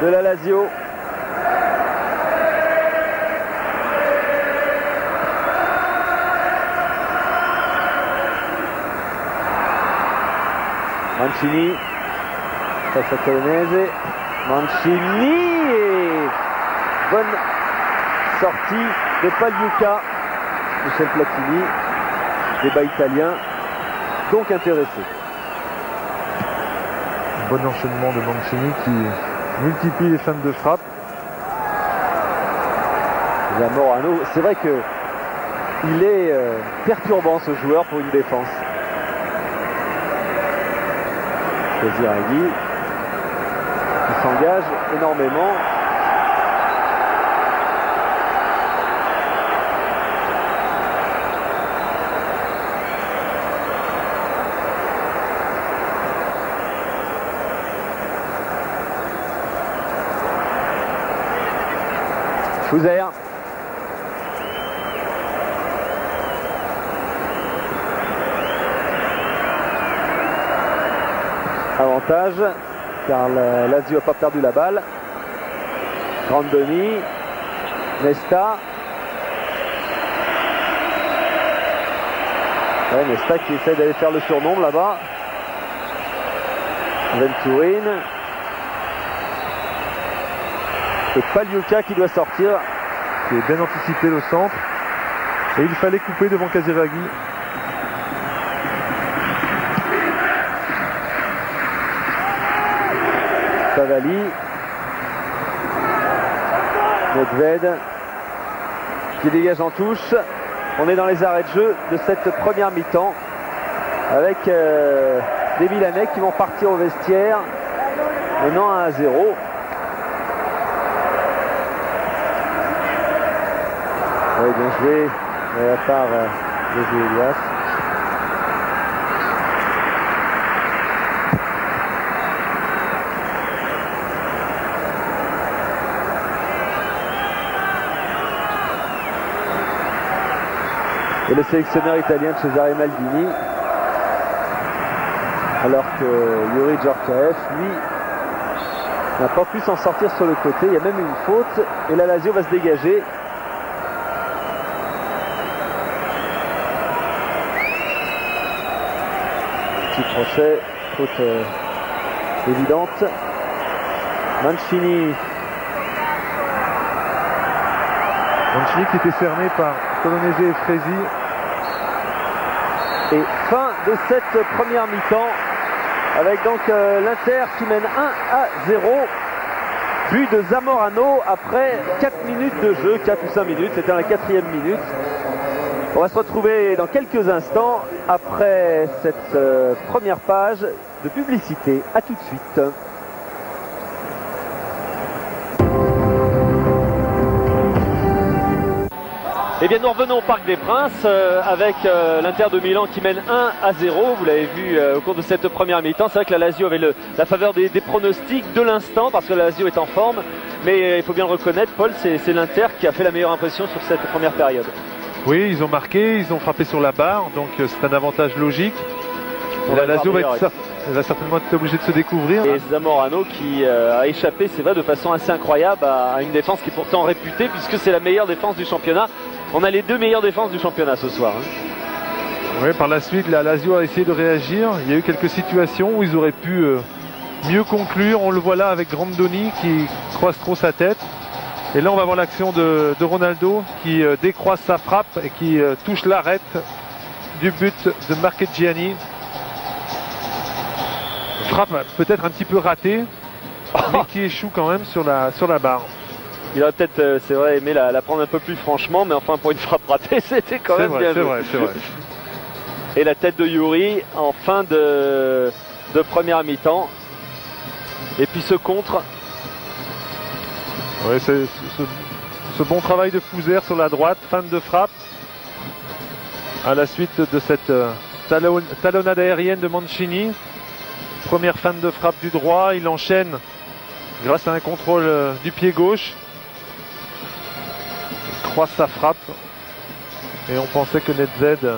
de la Lazio. Mancini face à Colonese. Mancini et bonne sortie de Pagliuca. Michel Platini, débat italien, donc intéressé. Bon enchaînement de Mancini qui multiplie les feintes de frappe. Zamorano, c'est vrai que il est perturbant ce joueur pour une défense. Casiraghi qui s'engage énormément. Uzer. Avantage, car la Lazio n'a pas perdu la balle. Grandoni, Nesta. Ouais, Nesta qui essaie d'aller faire le surnombre là-bas. Venturin. Et Pagliuca qui doit sortir. Qui est bien anticipé le centre. Et il fallait couper devant Casiraghi. Favali. Nedved qui dégage en touche. On est dans les arrêts de jeu de cette première mi-temps avec des Milanais qui vont partir au vestiaire menant 1-0. Oui, bien joué de la part de Elias. Et le sélectionneur italien Cesare Maldini, alors que Yuri Djorkaeff, lui, n'a pas pu s'en sortir sur le côté. Il y a même une faute et la Lazio va se dégager. Petit procès, faute évidente. Mancini qui était cerné par Colonese et Fresi. Et fin de cette première mi-temps avec donc l'Inter qui mène 1-0. But de Zamorano après 4 minutes de jeu, 4 ou 5 minutes, c'était la 4e minute. On va se retrouver dans quelques instants après cette première page de publicité. A tout de suite. Eh bien, nous revenons au Parc des Princes avec l'Inter de Milan qui mène 1-0. Vous l'avez vu au cours de cette première mi-temps. C'est vrai que la Lazio avait la faveur des pronostics de l'instant parce que la Lazio est en forme. Mais il faut bien le reconnaître, Paul, c'est l'Inter qui a fait la meilleure impression sur cette première période. Oui, ils ont marqué, ils ont frappé sur la barre. Donc c'est un avantage logique. La Lazio va certainement être obligée de se découvrir. Et Zamorano qui a échappé, c'est vrai, de façon assez incroyable à une défense qui est pourtant réputée puisque c'est la meilleure défense du championnat. On a les 2 meilleures défenses du championnat ce soir. Oui, par la suite, la Lazio a essayé de réagir. Il y a eu quelques situations où ils auraient pu mieux conclure. On le voit là avec Grandoni qui croise trop sa tête. Et là, on va voir l'action de Ronaldo qui décroise sa frappe et qui touche l'arête du but de Marchegiani. Frappe peut-être un petit peu ratée, mais qui échoue quand même sur la barre. Il aurait peut-être, c'est vrai, aimé la prendre un peu plus franchement, mais enfin pour une frappe ratée, c'était quand même bien vu. C'est vrai. Et la tête de Yuri en fin de première mi-temps. Et puis ce contre. Oui, c'est ce bon travail de Fouzer sur la droite, fin de frappe. À la suite de cette talonnade aérienne de Mancini. Première fin de frappe du droit, il enchaîne grâce à un contrôle du pied gauche. Il croise sa frappe. Et on pensait que Nedved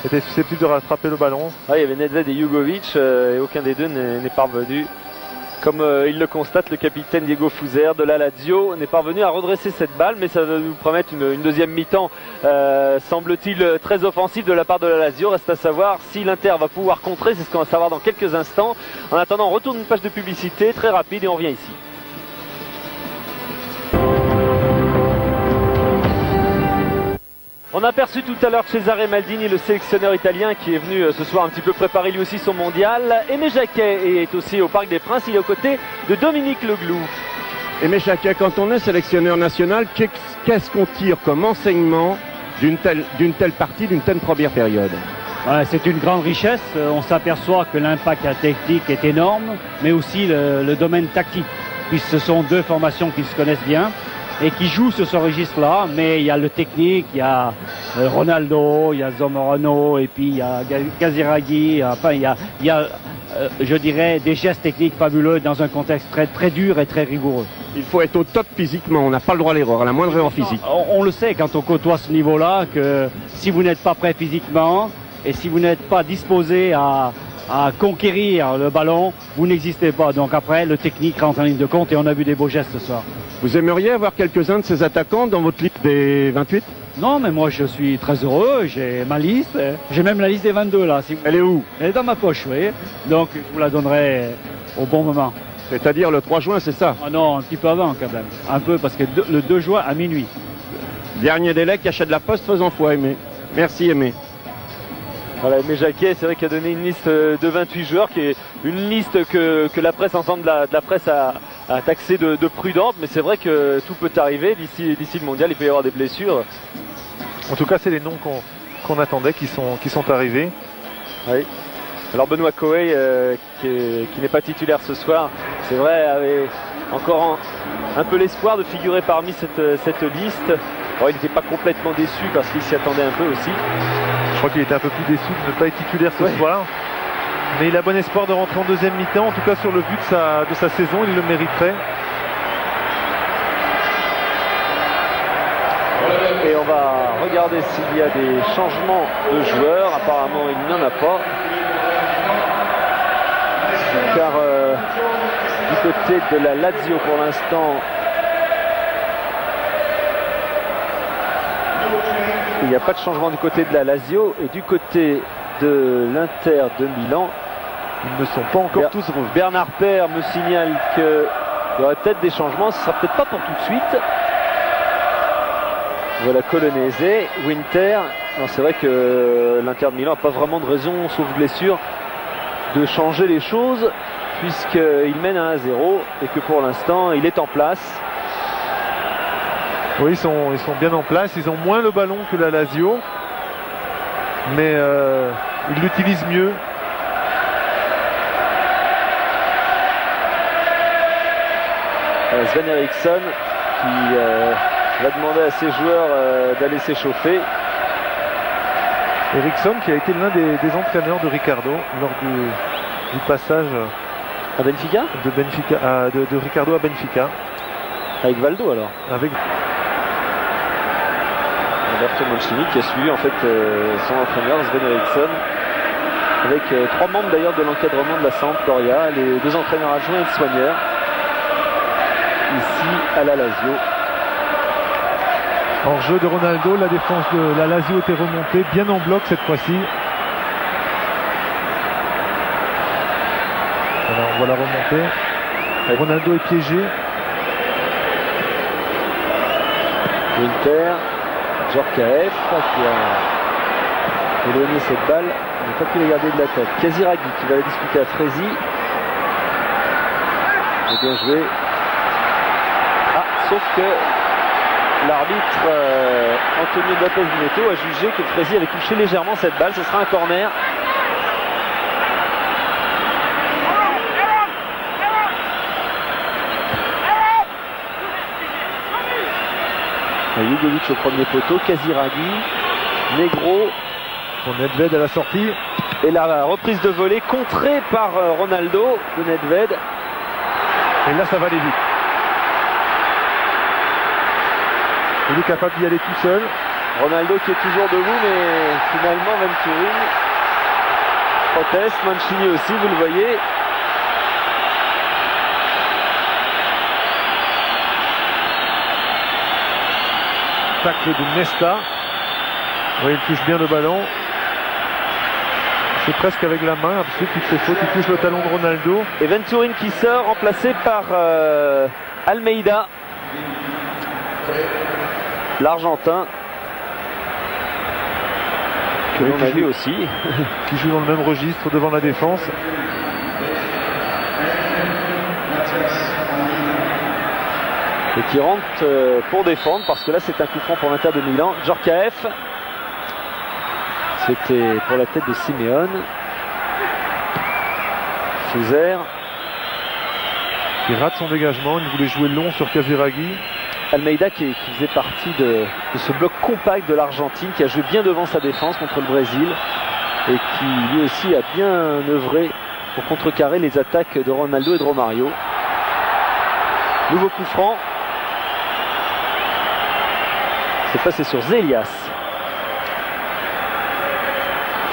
était susceptible de rattraper le ballon. Ah, il y avait Nedved et Jugovic et aucun des deux n'est parvenu. Comme il le constate, le capitaine Diego Fouzer de la Lazio n'est parvenu à redresser cette balle, mais ça va nous promettre une deuxième mi-temps, semble-t-il, très offensive de la part de la Lazio. Reste à savoir si l'Inter va pouvoir contrer, c'est ce qu'on va savoir dans quelques instants. En attendant, on retourne une page de publicité très rapide et on revient ici. On a aperçu tout à l'heure Cesare Maldini, le sélectionneur italien qui est venu ce soir un petit peu préparer lui aussi son mondial. Aimé Jacquet est aussi au Parc des Princes, il est aux côtés de Dominique Leglou. Aimé Jacquet, quand on est sélectionneur national, qu'est-ce qu'on tire comme enseignement d'une telle partie, d'une telle première période? C'est une grande richesse, on s'aperçoit que l'impact technique est énorme, mais aussi le domaine tactique, puisque ce sont deux formations qui se connaissent bien et qui jouent sur ce registre-là, mais il y a le technique, il y a Ronaldo, il y a Zamorano, et puis il y a Casiraghi, enfin il y a je dirais, des gestes techniques fabuleux dans un contexte très, très dur et très rigoureux. Il faut être au top physiquement, on n'a pas le droit à l'erreur, à la moindre erreur physique. On le sait quand on côtoie ce niveau-là, que si vous n'êtes pas prêt physiquement, et si vous n'êtes pas disposé à conquérir le ballon, vous n'existez pas. Donc après, le technique rentre en ligne de compte et on a vu des beaux gestes ce soir. Vous aimeriez avoir quelques-uns de ces attaquants dans votre liste des 28 ? Non, mais moi je suis très heureux, j'ai ma liste, j'ai même la liste des 22 là. Elle est où ? Elle est dans ma poche, oui. Donc je vous la donnerai au bon moment. C'est-à-dire le 3 juin, c'est ça ? Ah non, un petit peu avant quand même. Un peu, parce que le 2 juin à minuit. Dernier délai, cachet de la poste faisant foi, Aimé. Merci, Aimé. Voilà, Aimé Jacquet, c'est vrai qu'il a donné une liste de 28 joueurs, qui est une liste que la presse, ensemble de la presse a taxé de prudente, mais c'est vrai que tout peut arriver d'ici le mondial, il peut y avoir des blessures. En tout cas, c'est les noms qu'on attendait qui sont arrivés. Oui. Alors Benoît Coey, qui n'est pas titulaire ce soir, c'est vrai, avait encore un peu l'espoir de figurer parmi cette liste. Bon, il n'était pas complètement déçu parce qu'il s'y attendait un peu aussi. Je crois qu'il était un peu plus déçu de ne pas être titulaire ce soir. Mais il a bon espoir de rentrer en deuxième mi-temps. En tout cas, sur le but de sa saison, il le mériterait. Et on va regarder s'il y a des changements de joueurs. Apparemment, il n'y en a pas. Car du côté de la Lazio, pour l'instant, il n'y a pas de changement du côté de la Lazio. Et du côté de l'Inter de Milan, ils ne sont pas encore tous revenus. Bernard Père me signale qu'il y aurait peut-être des changements. Ce ne sera peut-être pas pour tout de suite. Voilà Colonese, Winter. C'est vrai que l'Inter de Milan n'a pas vraiment de raison, sauf blessure, de changer les choses, puisqu'il mène à 1-0 et que pour l'instant il est en place. Oui, ils sont bien en place. Ils ont moins le ballon que la Lazio, mais ils l'utilisent mieux. Sven Eriksson qui va demander à ses joueurs d'aller s'échauffer. Eriksson qui a été l'un des entraîneurs de Ricardo lors du passage à Benfica de Ricardo à Benfica. Avec Valdo alors. Avec Roberto Mancini qui a suivi en fait son entraîneur Sven Eriksson, avec 3 membres d'ailleurs de l'encadrement de la Sampdoria, les 2 entraîneurs adjoints et le soigneur ici à la Lazio. En jeu de Ronaldo, la défense de la Lazio était remontée bien en bloc cette fois-ci. Voilà, on voit la remontée. Ronaldo est piégé. Winter, Djorkaeff qui a éloigné cette balle, il n'a pas pu la garder de la tête. Casiraghi qui va la disputer à Frézy. C'est bien joué. Sauf que l'arbitre Antonio Lopez Neto a jugé que Frézy avait touché légèrement cette balle. Ce sera un corner. Jugovic au premier poteau, Casiraghi, Negro, pour Nedved à la sortie. Et la reprise de volée contrée par Ronaldo de Nedved. Et là ça va aller vite. Il est capable d'y aller tout seul. Ronaldo qui est toujours debout, mais finalement Venturini proteste, Mancini aussi, vous le voyez. Tacle de Nesta. Oui, il touche bien le ballon. C'est presque avec la main, ensuite il fait faute, il touche le talon de Ronaldo. Et Venturini qui sort, remplacé par Almeida, l'Argentin, que l'on a vu aussi. Qui joue dans le même registre devant la défense. Et qui rentre pour défendre, parce que là c'est un coup franc pour l'Inter de Milan. Djorkaeff, c'était pour la tête de Simeone. Fouzer qui rate son dégagement, il voulait jouer long sur Casiraghi. Almeida qui faisait partie de ce bloc compact de l'Argentine, qui a joué bien devant sa défense contre le Brésil et qui lui aussi a bien œuvré pour contrecarrer les attaques de Ronaldo et de Romario. Nouveau coup franc. Cette fois c'est sur Zelias.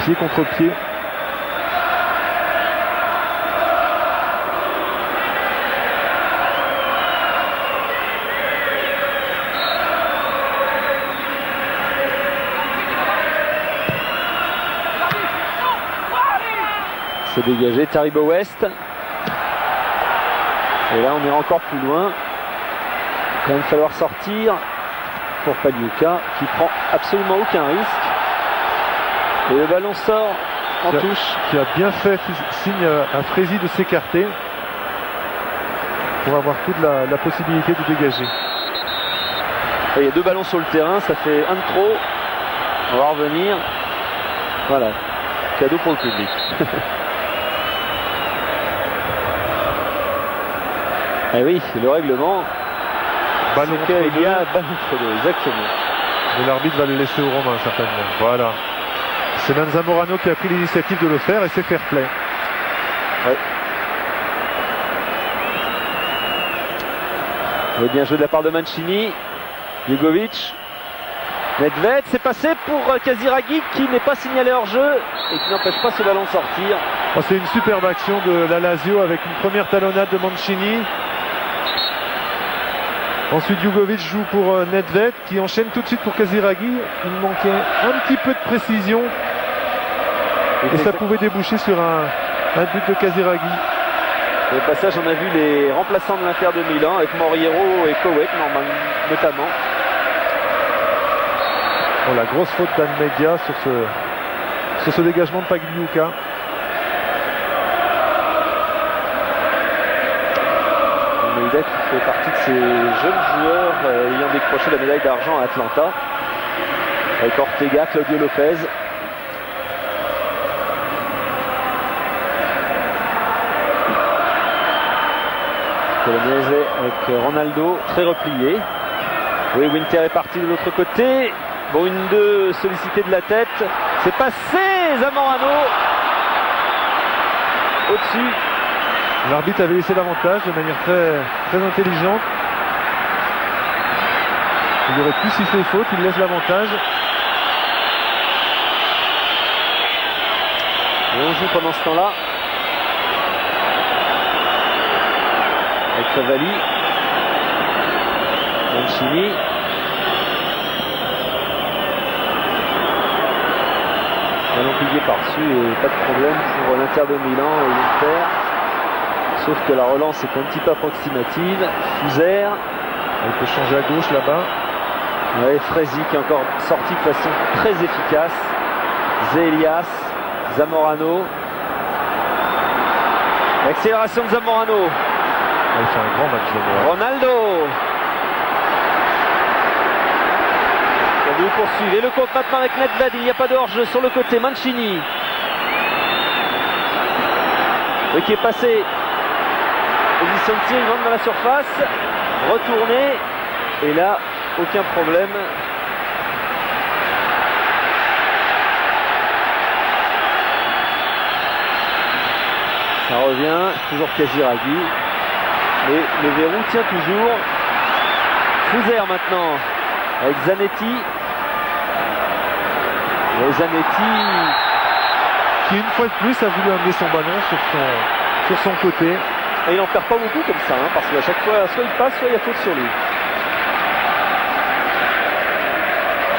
Pied contre pied. C'est dégagé, Taribo West. Et là on ira encore plus loin. Il va quand même falloir sortir pour Pagliuca qui prend absolument aucun risque. Et le ballon sort en touche. Qui a bien fait signe à Frézy de s'écarter pour avoir toute la possibilité de dégager. Et il y a 2 ballons sur le terrain, ça fait un de trop. On va revenir. Voilà. Cadeau pour le public. Et oui, le règlement. Ballon c'est qu'il entre y a deux. ballon entre deux, exactement. Mais l'arbitre va le laisser aux Romains certainement. Voilà. C'est même Zamorano qui a pris l'initiative de le faire et c'est fair play. Ouais. Et bien joué de la part de Mancini. Jugovic. Nedved, c'est passé pour Casiraghi qui n'est pas signalé hors jeu et qui n'empêche pas ce ballon de sortir. Oh, c'est une superbe action de la Lazio avec une première talonnade de Mancini. Ensuite Jugovic joue pour Nedved qui enchaîne tout de suite pour Casiraghi. Il manquait un petit peu de précision et ça pouvait déboucher sur un but de Casiraghi. Au passage, on a vu les remplaçants de l'Inter de Milan avec Moriero et Kowet notamment. Oh, la grosse faute d'Almeida sur ce dégagement de Pagliuca. Almeida qui fait partie de ces jeunes joueurs ayant décroché la médaille d'argent à Atlanta. Avec Ortega, Claudio Lopez. Bolognese avec Ronaldo, très replié. Oui, Winter est parti de l'autre côté. Bon, une 2 sollicité de la tête. C'est passé, Zamorano. Au-dessus. L'arbitre avait laissé l'avantage de manière très, très intelligente. Il aurait pu siffler faute, il laisse l'avantage. Et on joue pendant ce temps-là. Avec Favali. Mancini. Ballon plié par-dessus et pas de problème pour l'Inter de Milan et l'Inter. Sauf que la relance est un petit peu approximative. Fuser. Il peut changer à gauche là-bas. Ouais, Fresi qui est encore sorti de façon très efficace. Zelias. Zamorano. L'accélération de Zamorano. Il fait un grand match de Ronaldo. Vous poursuivez le compte maintenant avec Nedved. Il n'y a pas de hors-jeu sur le côté. Mancini. Oui, qui est passé. Position de tir, il rentre dans la surface. Retourné. Et là, aucun problème. Ça revient. Toujours Casiraghi. Mais le verrou tient toujours. Fuser maintenant. Avec Zanetti. Et Zanetti qui une fois de plus a voulu amener son ballon sur son côté. Et il n'en perd pas beaucoup comme ça, parce qu'à chaque fois, soit il passe, soit il y a faute sur lui.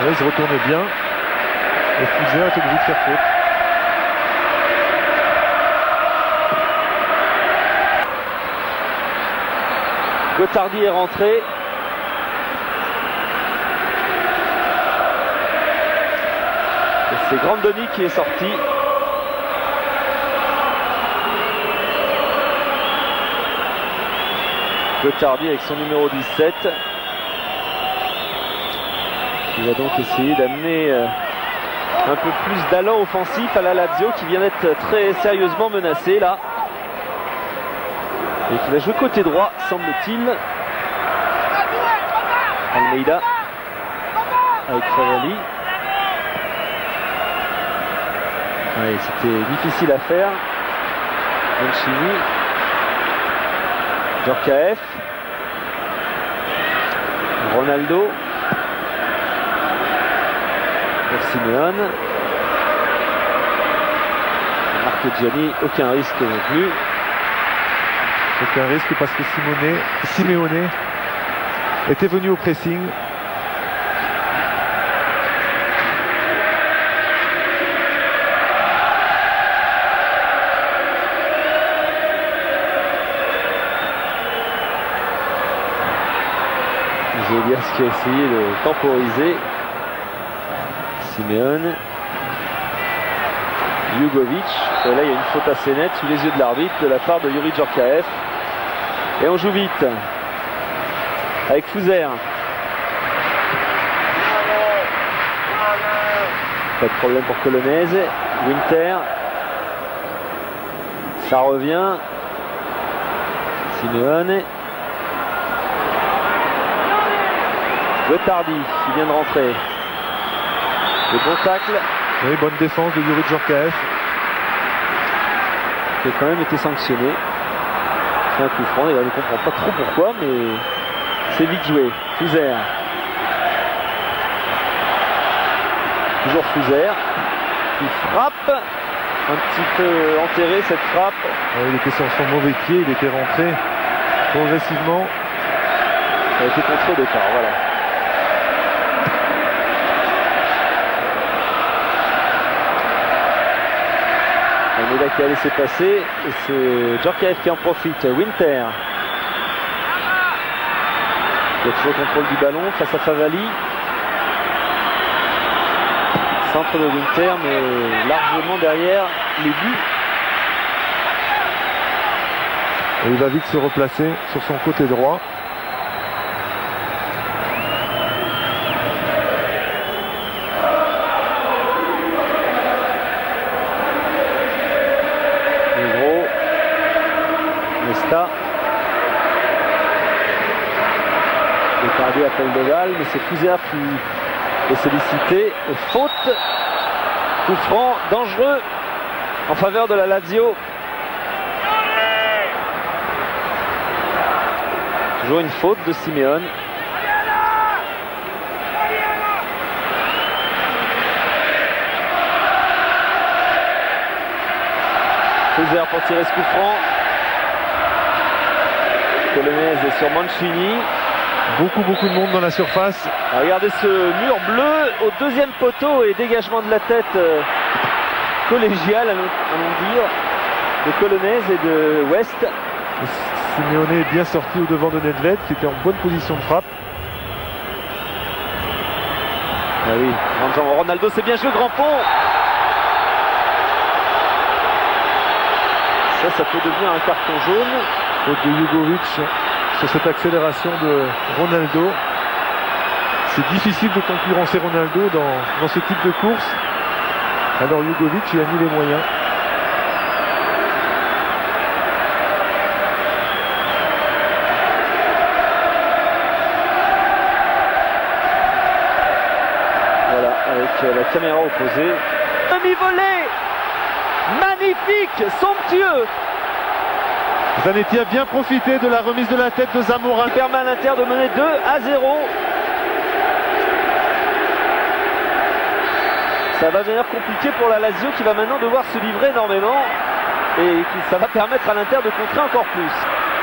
Là, il se retournait bien. Et Fuser a été obligé de faire faute. Gottardi est rentré. C'est Grandoni qui est sorti. Gottardi avec son numéro 17. Il va donc essayer d'amener un peu plus d'allant offensif à la Lazio qui vient d'être très sérieusement menacée là. Et qui va jouer côté droit, semble-t-il. Almeida avec Favali. Oui, c'était difficile à faire. Mancini. Djorkaeff. Ronaldo. Pour Simeone. Marchegiani, aucun risque non plus. Aucun risque parce que Simeone était venu au pressing. Zelias qui a essayé de temporiser. Simeone. Jugovic. Et là il y a une faute assez nette sous les yeux de l'arbitre de la part de Yuri Djorkaeff. Et on joue vite. Avec Fuser. Pas de problème pour Colonese. Winter. Ça revient. Simeone. Gotardi qui vient de rentrer. Le bon tacle. Oui, bonne défense de Yuri Djorkaeff. Qui a quand même été sanctionné. C'est un coup franc, et on ne comprend pas trop pourquoi, mais c'est vite joué. Fuser. Toujours Fuser. Qui frappe. Un petit peu enterré cette frappe. Il était sur son mauvais pied, il était rentré progressivement. Ça a été contre au départ, voilà. Almeida qui a laissé passer et c'est Djorkaeff qui en profite. Winter qui a toujours le contrôle du ballon face à Favali. Centre de Winter mais largement derrière les buts. Et il va vite se replacer sur son côté droit. Gotardi appelle de balle, mais c'est Fuser qui est sollicité. Et faute, coup franc, dangereux en faveur de la Lazio. Toujours une faute de Simeone. Fuser pour tirer ce coup franc. Colonese est sur Mancini. Beaucoup de monde dans la surface. Regardez ce mur bleu au deuxième poteau et dégagement de la tête collégial, allons dire, de Colonese et de West. Simeone est bien sorti au devant de Nedved qui était en bonne position de frappe. Ah oui, Ronaldo c'est bien joué, grand pont. Ça peut devenir un carton jaune. Faute de Jugovic sur cette accélération de Ronaldo. C'est difficile de concurrencer Ronaldo dans ce type de course. Alors Jugovic, il a mis les moyens. Voilà, avec la caméra opposée. Demi-volée magnifique, somptueux. Zanetti a bien profité de la remise de la tête de Zamora. Il permet à l'Inter de mener 2-0. Ça va devenir compliqué pour la Lazio qui va maintenant devoir se livrer énormément. Et ça va permettre à l'Inter de contrer encore plus.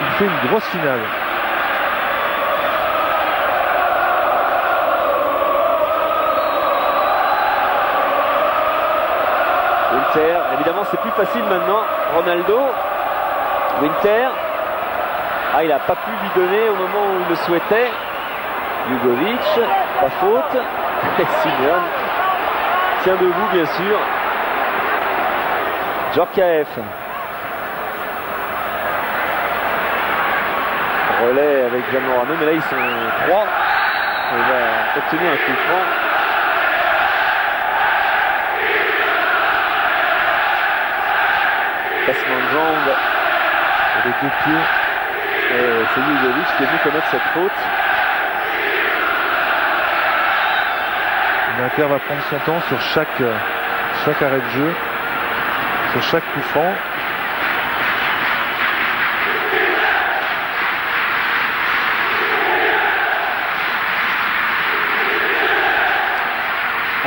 Il fait une grosse finale. Winter, évidemment c'est plus facile maintenant. Ronaldo. Winter, il n'a pas pu lui donner au moment où il le souhaitait. Jugovic, pas faute. Et Simeone tient debout bien sûr. Djorkaeff. Relais avec Zamorano, mais là ils sont 3. Il va obtenir un coup franc. Passement de jambe. Avec deux pieds. C'est Jugovic qui est venu commettre cette faute. L'Inter va prendre son temps sur chaque arrêt de jeu, sur chaque coup franc.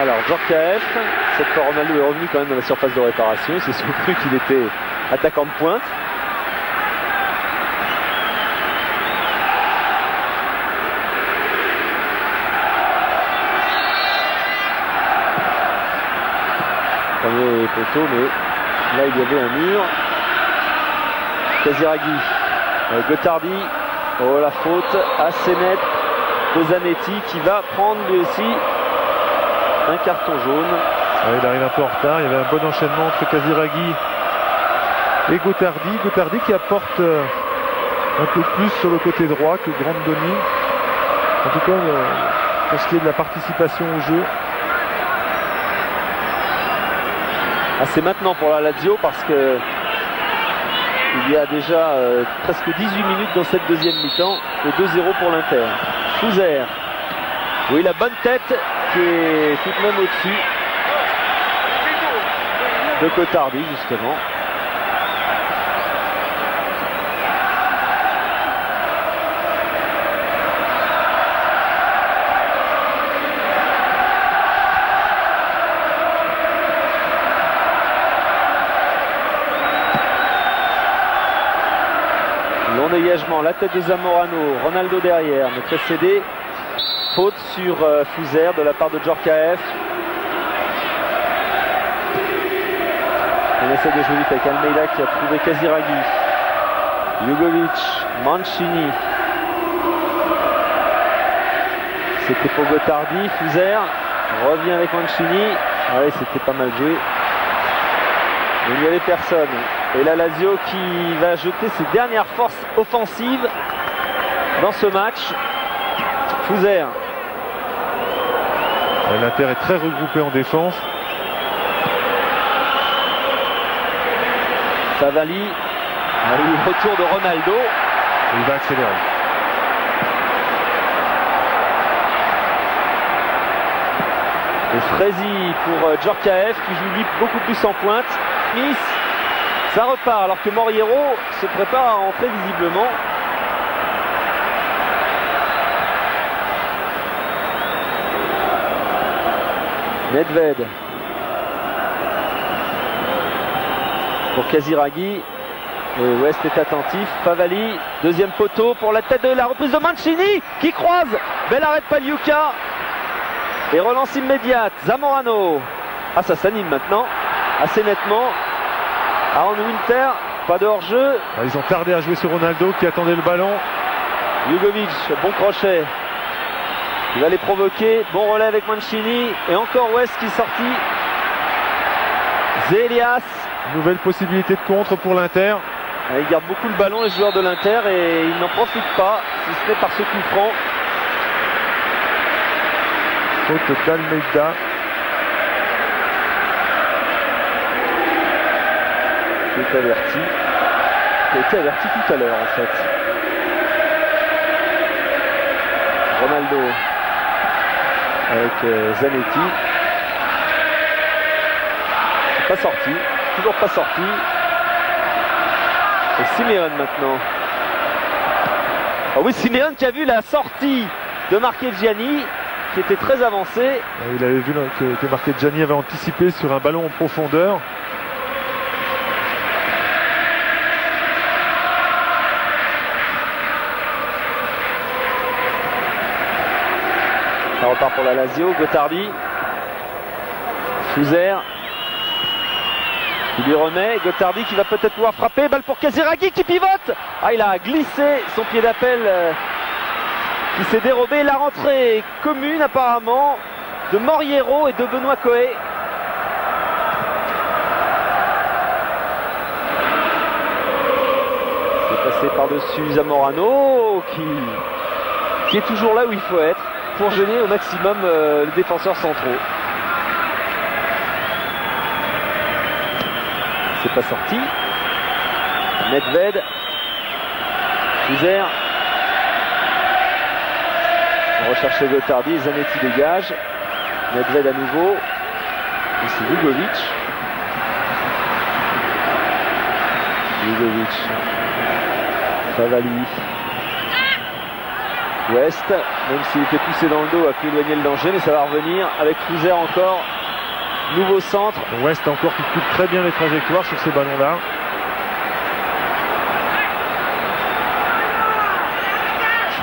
Alors Djorkaeff, cette fois Ronaldo est revenu quand même dans la surface de réparation. Il s'est souvenu qu'il était attaquant de pointe. Premier poteau, mais là il y avait un mur. Casiraghi, Gotardi, oh la faute assez nette de Zanetti qui va prendre lui aussi un carton jaune. Il arrive un peu en retard, il y avait un bon enchaînement entre Casiraghi et Gotardi. Gotardi qui apporte un peu plus sur le côté droit que Grandoni. En tout cas, pour ce qui est de la participation au jeu. Ah, c'est maintenant pour la Lazio parce que il y a déjà presque 18 minutes dans cette deuxième mi-temps et 2-0 pour l'Inter. Fouzer. Oui, la bonne tête qui est tout de même au-dessus de Cotardi justement. Long dégagement, la tête de Zamorano, Ronaldo derrière, mais précédé. Faute sur Fouzer de la part de Djorkaeff. On essaie de jouer vite avec Almeida qui a trouvé Casiraghi. Jugovic, Mancini. C'était pour Gotardi, Fouzer revient avec Mancini. Ouais, c'était pas mal joué. Mais il n'y avait personne. Et la Lazio qui va jeter ses dernières forces offensives dans ce match. Fouzer. L'Inter est très regroupé en défense. Savali. Retour de Ronaldo. Il va accélérer. Et Fresi pour Djorkaeff qui joue lui beaucoup plus en pointe. Smith. Ça repart alors que Moriero se prépare à entrer visiblement. Nedved pour Casiraghi. Et West est attentif. Favali, deuxième poteau pour la tête de la reprise de Mancini qui croise. Bel arrêt de Pagliuca. Et relance immédiate. Zamorano. Ah, ça s'anime maintenant assez nettement. Aaron Winter, pas de hors-jeu. Ils ont tardé à jouer sur Ronaldo qui attendait le ballon. Jugovic, bon crochet. Il va les provoquer. Bon relais avec Mancini. Et encore West qui est sorti. Zelias. Nouvelle possibilité de contre pour l'Inter. Il garde beaucoup le ballon les joueurs de l'Inter et ils n'en profitent pas, si ce n'est par ce coup franc. Faute d'Almeida. Qui est averti. Qui a été averti tout à l'heure en fait. Ronaldo avec Zanetti. C'est pas sorti. Toujours pas sorti. Et Simeone maintenant. Ah oui, Simeone qui a vu la sortie de Marchegiani qui était très avancé. Il avait vu que Marchegiani avait anticipé sur un ballon en profondeur. Ça repart pour la Lazio. Gotardi. Fouzer. Il lui remet. Gotardi qui va peut-être pouvoir frapper. Balle pour Casiraghi qui pivote. Ah, il a glissé son pied d'appel qui s'est dérobé. La rentrée commune apparemment de Moriero et de Benoît Coé. C'est passé par-dessus Zamorano qui est toujours là où il faut être pour gêner au maximum les défenseurs centraux. C'est pas sorti. Nedved. Fouzer. On recherche Gotardi. Zanetti dégage. Nedved à nouveau. Et c'est Jugovic. Jugovic. Favali. West, même s'il était poussé dans le dos, a pu éloigner le danger, mais ça va revenir avec Fouzer encore. Nouveau centre. West encore qui coupe très bien les trajectoires sur ces ballons-là.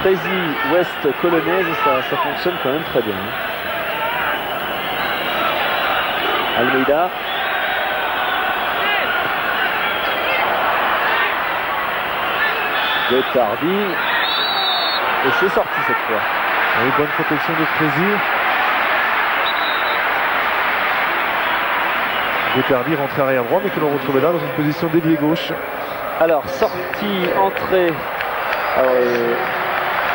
Fresi, West, Colonnaise, ça fonctionne quand même très bien. Almeida. Gotardi. Et c'est sorti cette fois. Oui, bonne protection de Fresi. Gotardi rentre arrière droit mais que l'on retrouvait là dans une position d'ailier gauche. Alors sortie, entrée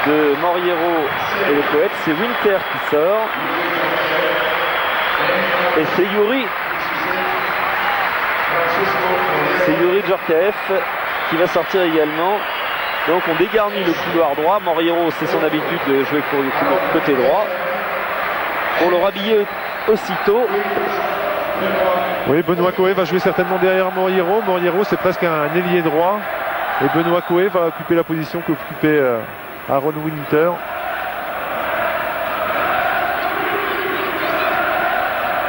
de Moriero et le poète, c'est Winter qui sort. Et c'est Yuri C'est Yuri Djorkaeff qui va sortir également. Donc on dégarnit le couloir droit. Moriero, c'est son habitude de jouer pour le côté droit. Pour le rhabiller aussitôt. Oui, Benoît Coé va jouer certainement derrière Moriero. Moriero, c'est presque un ailier droit. Et Benoît Coé va occuper la position qu'occupait Aaron Winter.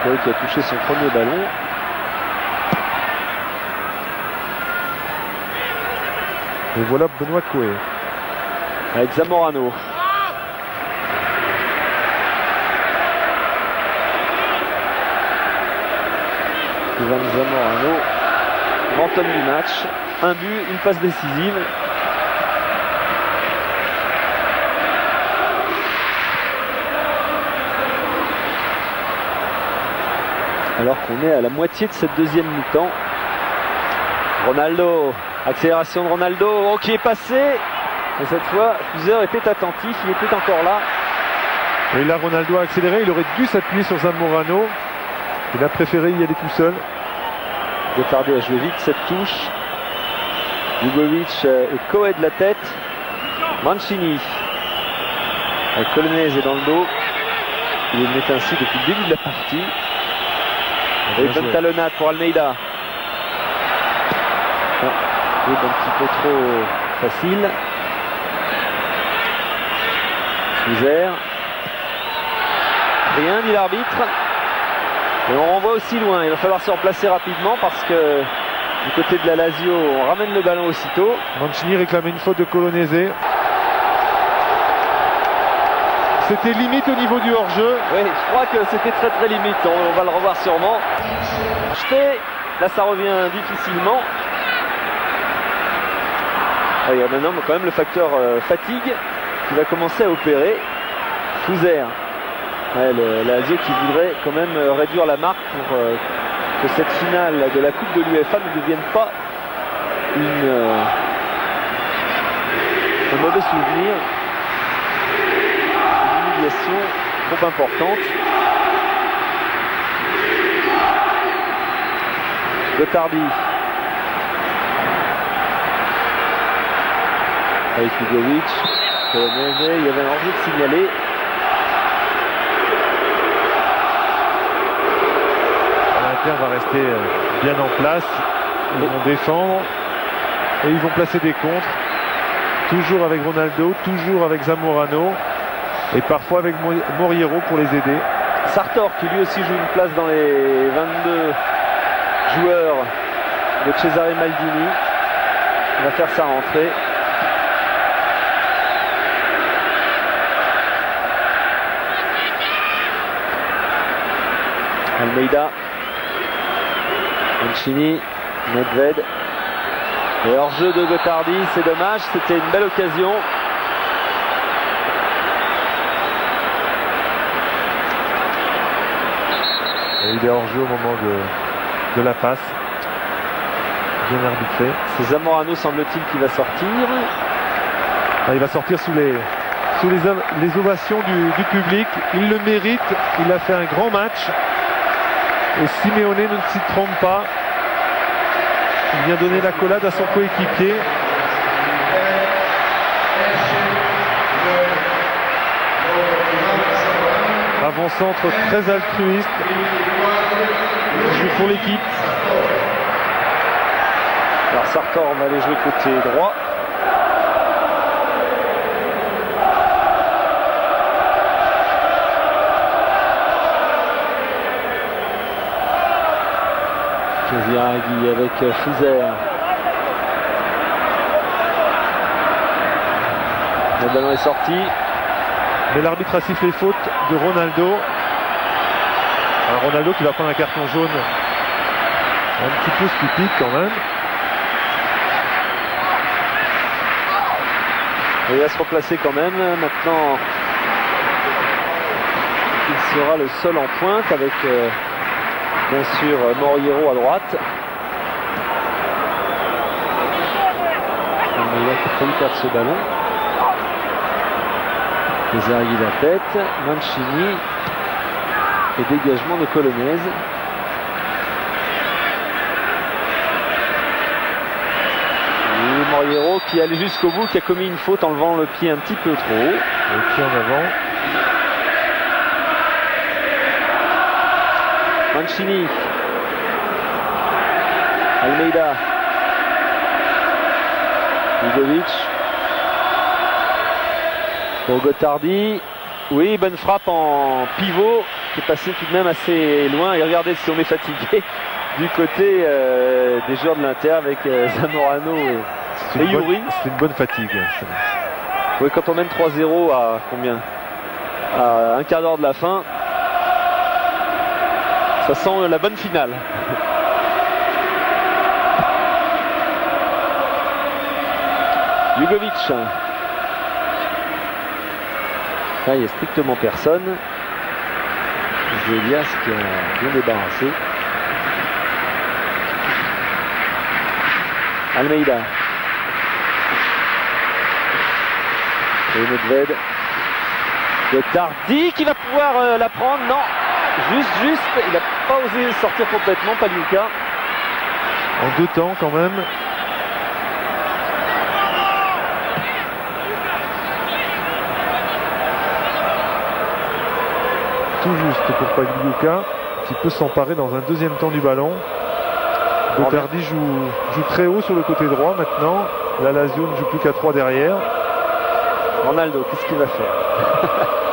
Coé qui a touché son premier ballon. Et voilà Benoît Coé. Avec Zamorano. Ivan Zamorano, grand homme du match, un but, une passe décisive. Alors qu'on est à la moitié de cette deuxième mi-temps. Ronaldo, accélération de Ronaldo, oh, qui est passé. Et cette fois, Fuser était attentif, il était encore là. Et là, Ronaldo a accéléré, il aurait dû s'appuyer sur Zamorano. Il a préféré y aller tout seul. Gotardi a joué vite cette touche. Jugovic et Coé de la tête. Mancini. Avec Colonese dans le dos. Il est met ainsi depuis le début de la partie. Et une bonne talonnade pour Almeida. Un petit peu trop facile. Fuser. Rien, dit l'arbitre. Et on renvoie aussi loin, il va falloir se replacer rapidement parce que du côté de la Lazio, on ramène le ballon aussitôt. Mancini réclamait une faute de Colonese. C'était limite au niveau du hors-jeu. Oui, je crois que c'était très très limite, on va le revoir sûrement. Jeté, là ça revient difficilement. Ah, il y a maintenant quand même le facteur fatigue qui va commencer à opérer. Fuser. Ouais, la Lazio qui voudrait quand même réduire la marque pour que cette finale de la Coupe de l'UEFA ne devienne pas un mauvais souvenir, une humiliation trop importante. Gotardi avec Jugovic, il y avait un enjeu de signaler. Va rester bien en place, ils vont défendre et ils vont placer des contres, toujours avec Ronaldo, toujours avec Zamorano et parfois avec Moriero pour les aider. Sartor qui lui aussi joue une place dans les 22 joueurs de Cesare Maldini, il va faire sa rentrée. Almeida, Mancini, Nedved. Et hors-jeu de Gotardi, c'est dommage, c'était une belle occasion. Et il est hors-jeu au moment de la passe. Bien arbitré. C'est Zamorano, semble-t-il, qui va sortir. Ah, il va sortir sous les ovations du public. Il le mérite, il a fait un grand match. Et Simeone ne s'y trompe pas. Il vient donner l'accolade à son coéquipier. Avant-centre très altruiste. Il joue pour l'équipe. Alors Sartor va aller jouer côté droit. Casiraghi avec Fuser. Le ballon est sorti. Mais l'arbitre a sifflé faute de Ronaldo. Un Ronaldo qui va prendre un carton jaune un petit peu stupide quand même. Et il va se replacer quand même. Maintenant, il sera le seul en pointe avec bien sûr Moriero à droite. Il a failli perdre ce ballon. Casiraghi la tête, Mancini et dégagement de Colonese. Moriero qui allait jusqu'au bout, qui a commis une faute en levant le pied un petit peu trop haut. Le pied en avant. Mancini. Almeida. Lugovic. Pour Gotardi. Oui, bonne frappe en pivot qui est passé tout de même assez loin. Et regardez si on est fatigué du côté des joueurs de l'Inter avec Zamorano et Yuri. C'est une bonne fatigue. Oui, quand on mène 3-0 à combien? À un quart d'heure de la fin, ça sent la bonne finale. Jugovic. Là, il n'y a strictement personne. Elias qui a bien débarrassé. Almeida. Et Nedved. Gotardi qui va pouvoir la prendre. Non, juste. Il n'a pas osé sortir complètement, Pagliuca. En 2 temps quand même. Tout juste pour Pagliuca qui peut s'emparer dans un 2e temps du ballon. Gotardi joue très haut sur le côté droit maintenant. La Lazio ne joue plus qu'à 3 derrière. Ronaldo, qu'est-ce qu'il va faire?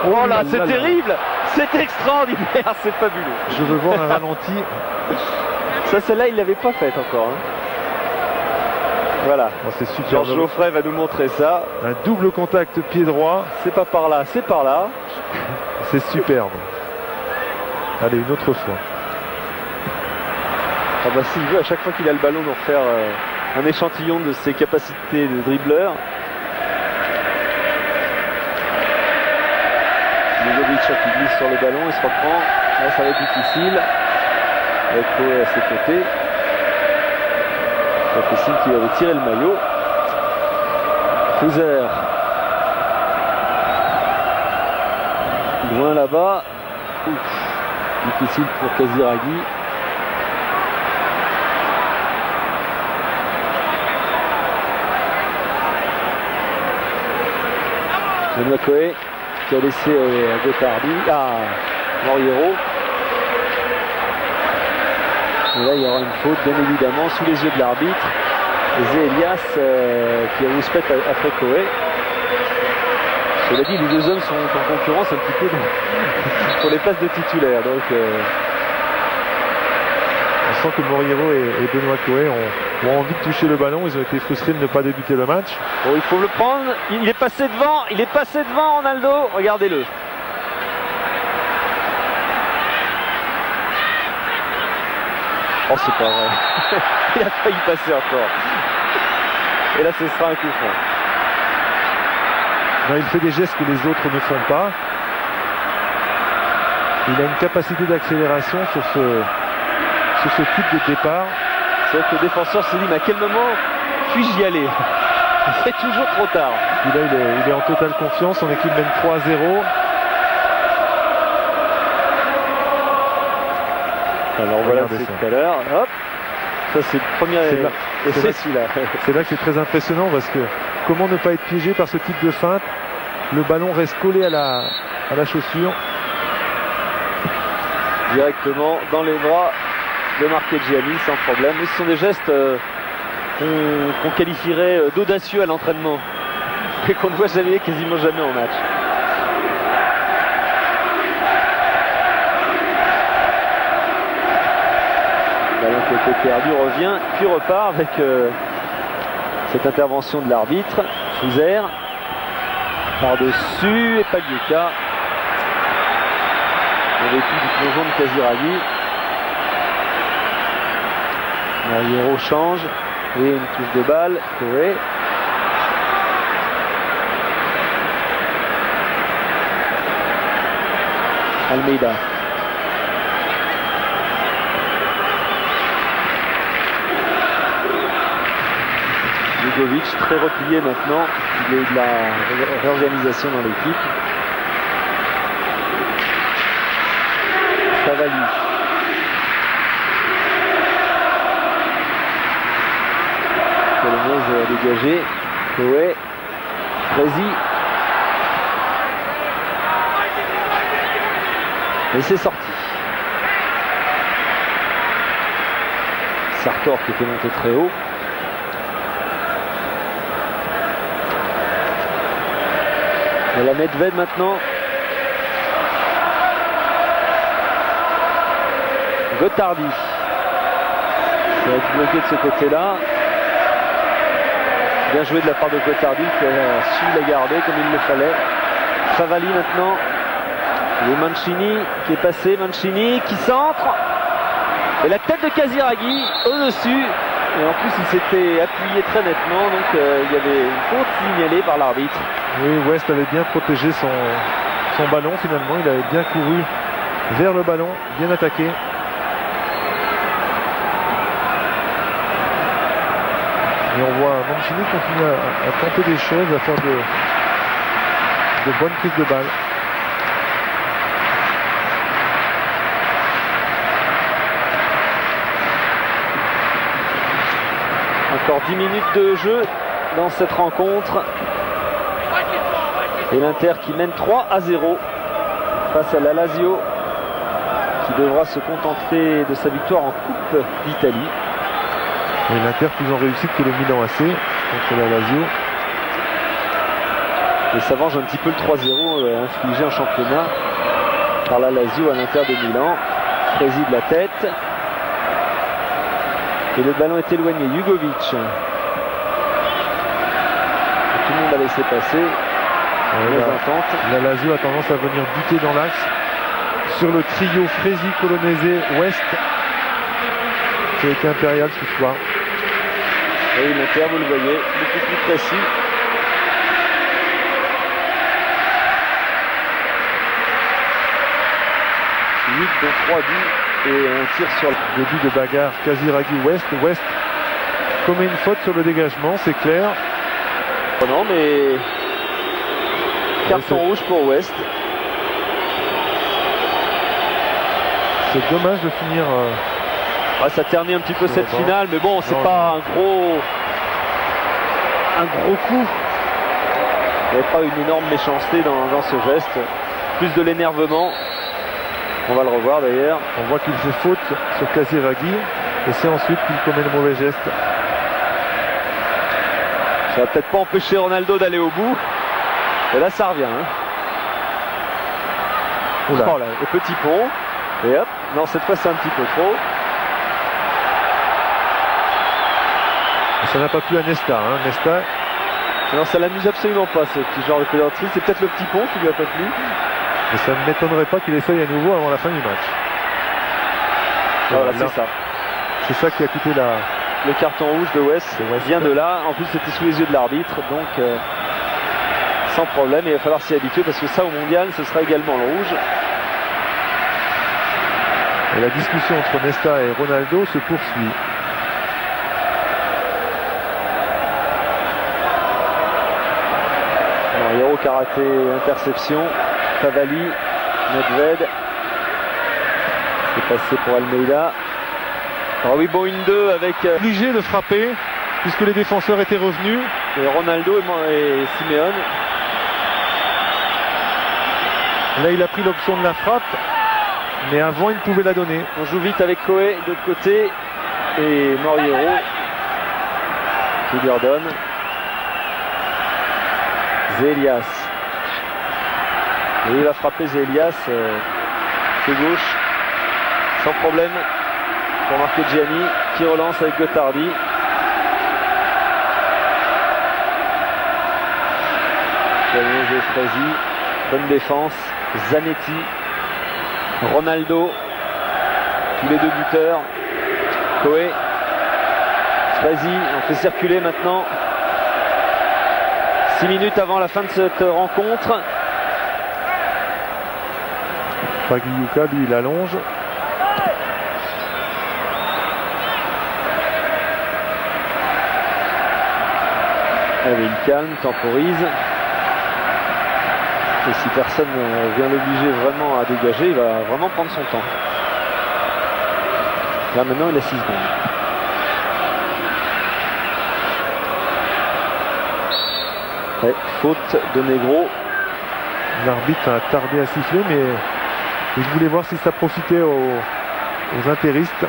Oh là, c'est terrible! C'est extraordinaire, c'est fabuleux. Je veux voir un ralenti. Ça, celle-là, il l'avait pas faite encore. Hein. Voilà. Oh, c'est super. Georges Geoffrey va nous montrer ça. Un double contact pied droit. C'est pas par là, c'est par là. C'est superbe. Allez, une autre fois. Ah bah s'il veut à chaque fois qu'il a le ballon nous refaire un échantillon de ses capacités de dribbleur. Lugovic qui glisse sur le ballon, il se reprend. Là ça va être difficile. Avec Koé à ses côtés. Ça fait signe qu'il avait tiré le maillot. Fouzer. Loin là-bas. Difficile pour Casiraghi. Benoît Koé qui a laissé à Gotardi, à Moriero. Et là il y aura une faute bien évidemment sous les yeux de l'arbitre. Et Elias qui rouspète après Koé. Cela dit, les 2 hommes sont en concurrence un petit peu pour les places de titulaires. Donc, on sent que Moriero et Benoît Koé ont envie de toucher le ballon. Ils ont été frustrés de ne pas débuter le match. Bon, il faut le prendre. Il est passé devant, Ronaldo. Regardez-le. Oh, c'est pas vrai. Il a failli passer encore. Et là, ce sera un coup franc. Non, il fait des gestes que les autres ne font pas. Il a une capacité d'accélération sur ce type de départ. C'est vrai que le défenseur se dit mais à quel moment puis-je y aller? C'est toujours trop tard. Et là il est en totale confiance. Son équipe mène 3-0. Alors voilà, c'est tout à l'heure. Hop. Ça c'est le premier essai celui-là. C'est là que c'est très impressionnant parce que comment ne pas être piégé par ce type de feinte? Le ballon reste collé à la chaussure. Directement dans les bras de Marchegiani sans problème. Mais ce sont des gestes qu'on qualifierait d'audacieux à l'entraînement et qu'on ne voit quasiment jamais en match. Le ballon qui a été perdu revient puis repart avec cette intervention de l'arbitre. Fouzer par-dessus et Pagliuca. En dépit du plongeon de Casiraghi. Moriero change et une touche de balle. Koé. Almeida. Lugovic très replié maintenant. Il y a eu de la réorganisation dans l'équipe. Savali. C'est le à dégager. Koé, Frézy. Et c'est sorti. Sartor qui était monté très haut. Et la Nedved maintenant. Gottardi. Ça va être bloqué de ce côté-là. Bien joué de la part de Gottardi qui a su la garder comme il le fallait. Favalli maintenant. Et Mancini qui est passé. Mancini qui centre. Et la tête de Casiraghi au-dessus. Et en plus il s'était appuyé très nettement. Donc il y avait une faute signalée par l'arbitre. Oui, West avait bien protégé son ballon finalement. Il avait bien couru vers le ballon, bien attaqué. Et on voit Mancini continuer à tenter des choses, à faire de bonnes prises de balle. Encore 10 minutes de jeu dans cette rencontre. Et l'Inter qui mène 3-0 face à la Lazio, qui devra se contenter de sa victoire en Coupe d'Italie. Et l'Inter plus en réussite que le Milan AC contre la Lazio. Et ça venge un petit peu le 3-0 infligé en championnat par la Lazio à l'Inter de Milan. Frézy de la tête. Et le ballon est éloigné. Jugovic. Tout le monde a laissé passer. La Lazio a tendance à venir buter dans l'axe sur le trio Frézy, Colonese, West. Ça a été impérial ce soir. Et l'Inter, vous le voyez, beaucoup plus précis. De 3 buts et un tir sur le début de bagarre. Casiraghi West. West commet une faute sur le dégagement, c'est clair. Oh non, mais carton rouge pour West. C'est dommage de finir. Ça ternit un petit peu cette finale, mais bon, c'est pas un gros coup. Il n'y avait pas une énorme méchanceté dans ce geste, plus de l'énervement. On va le revoir d'ailleurs. On voit qu'il fait faute sur Casiraghi et c'est ensuite qu'il commet le mauvais geste. Ça va peut-être pas empêcher Ronaldo d'aller au bout. Et là ça revient. Oh là, le petit pont. Et hop, non cette fois c'est un petit peu trop. Et ça n'a pas plu à Nesta. Nesta. Non, ça l'amuse absolument pas ce petit genre de pénalty. C'est peut-être le petit pont qui lui a pas plu. Et ça ne m'étonnerait pas qu'il essaye à nouveau avant la fin du match. Voilà, c'est ça. C'est ça qui a coûté le carton rouge de West. Vient de là. En plus, c'était sous les yeux de l'arbitre. Donc, sans problème. Il va falloir s'y habituer parce que ça, au mondial, ce sera également le rouge. Et la discussion entre Nesta et Ronaldo se poursuit. Héros karaté, interception. Favalli, Nedved. C'est passé pour Almeida. Alors oui, bon, une 2 avec. Obligé de frapper puisque les défenseurs étaient revenus. Et Ronaldo et Simeone. Là, il a pris l'option de la frappe, mais avant, il pouvait la donner. On joue vite avec Koé de l'autre côté et Moriero qui lui redonne. Zélias. Et il va frapper Zélias pied gauche sans problème pour marquer Gianni qui relance avec Gottardi. Frézy, bonne défense. Zanetti, Ronaldo, tous les deux buteurs. Koé, Frézy, on fait circuler maintenant. 6 minutes avant la fin de cette rencontre. Pagliuca, lui, il allonge. Allez, il calme, temporise. Et si personne vient l'obliger vraiment à dégager, il va vraiment prendre son temps. Là maintenant, il a 6 secondes. Ouais, faute de Negro. L'arbitre a tardé à siffler, mais je voulais voir si ça profitait aux intéristes.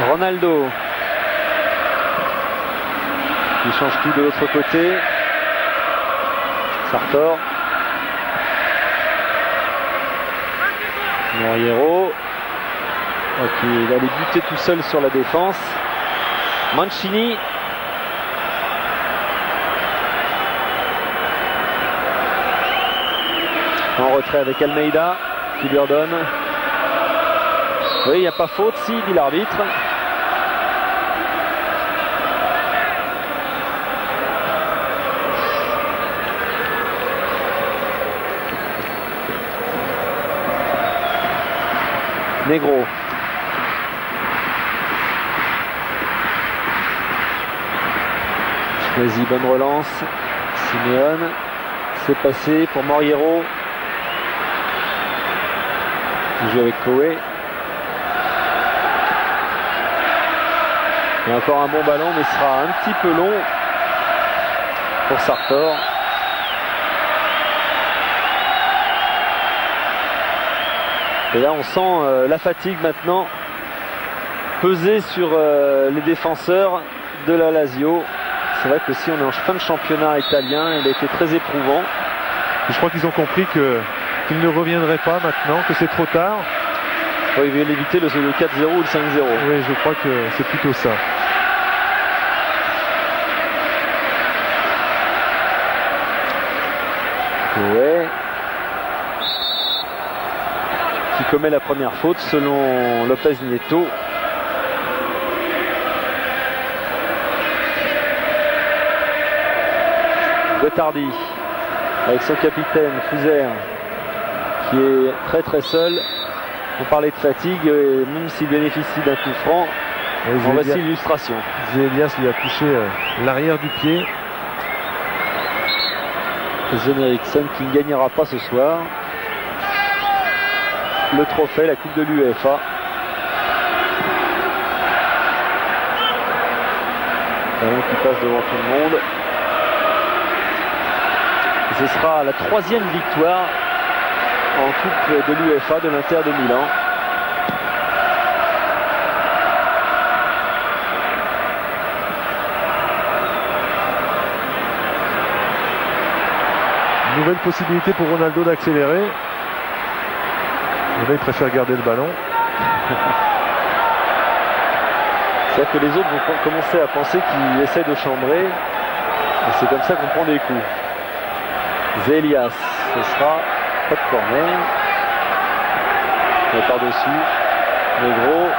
Ronaldo qui change tout de l'autre côté. Sartor. Moriero qui va aller buter tout seul sur la défense. Mancini. En retrait avec Almeida qui lui ordonne. Oui, il n'y a pas faute, si, dit l'arbitre. Negro. Choisi, bonne relance. Simeone. C'est passé pour Moriero. Il joue avec Koé. Il y a encore un bon ballon, mais ce sera un petit peu long pour Sartor. Et là, on sent la fatigue maintenant peser sur les défenseurs de la Lazio. C'est vrai que si on est en fin de championnat italien, il a été très éprouvant. Et je crois qu'ils ont compris qu'ils ne reviendraient pas maintenant, que c'est trop tard. Ils veulent éviter le 4-0 ou le 5-0. Oui, je crois que c'est plutôt ça. Ouais. Qui commet la première faute selon Lopez Nieto. Guettardi avec son capitaine Fuser qui est très très seul. On parlait de fatigue, même s'il bénéficie d'un coup franc. Voici l'illustration. Elias lui a touché l'arrière du pied. Sven Eriksson qui ne gagnera pas ce soir le trophée, la coupe de l'UEFA. Ballon qui passe devant tout le monde. Et ce sera la 3e victoire en coupe de l'UEFA de l'Inter de Milan. Nouvelle possibilité pour Ronaldo d'accélérer. Mais là, il préfère garder le ballon. C'est-à-dire que les autres vont commencer à penser qu'il essaie de chambrer. Et c'est comme ça qu'on prend des coups. Zelias, ce sera pas de corner. Mais par-dessus, Negro.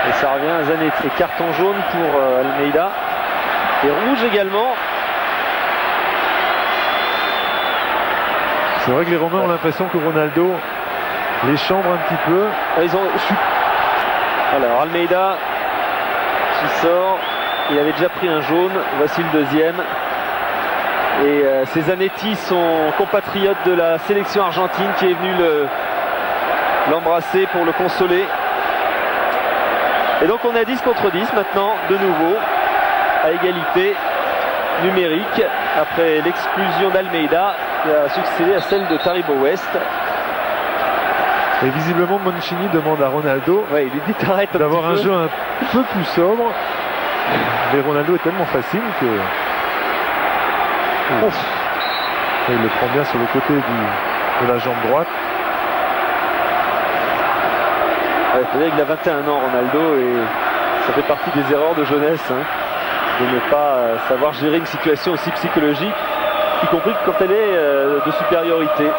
Et ça revient à Zanetti. Et carton jaune pour Almeida. Et rouge également. C'est vrai que les Romains ont l'impression que Ronaldo les chambre un petit peu. Alors Almeida qui sort. Il avait déjà pris un jaune. Voici le deuxième. Et ces Zanetti sont compatriotes de la sélection argentine qui est venu l'embrasser pour le consoler. Et donc on est à 10 contre 10 maintenant, de nouveau, à égalité numérique, après l'exclusion d'Almeida qui a succédé à celle de Taribo West. Et visiblement Mancini demande à Ronaldo il lui dit t'arrêtes d'avoir un jeu un peu plus sobre. Mais Ronaldo est tellement facile que... Et il le prend bien sur le côté de la jambe droite. Il faut dire qu'il a 21 ans Ronaldo et ça fait partie des erreurs de jeunesse de ne pas savoir gérer une situation aussi psychologique, y compris quand elle est de supériorité.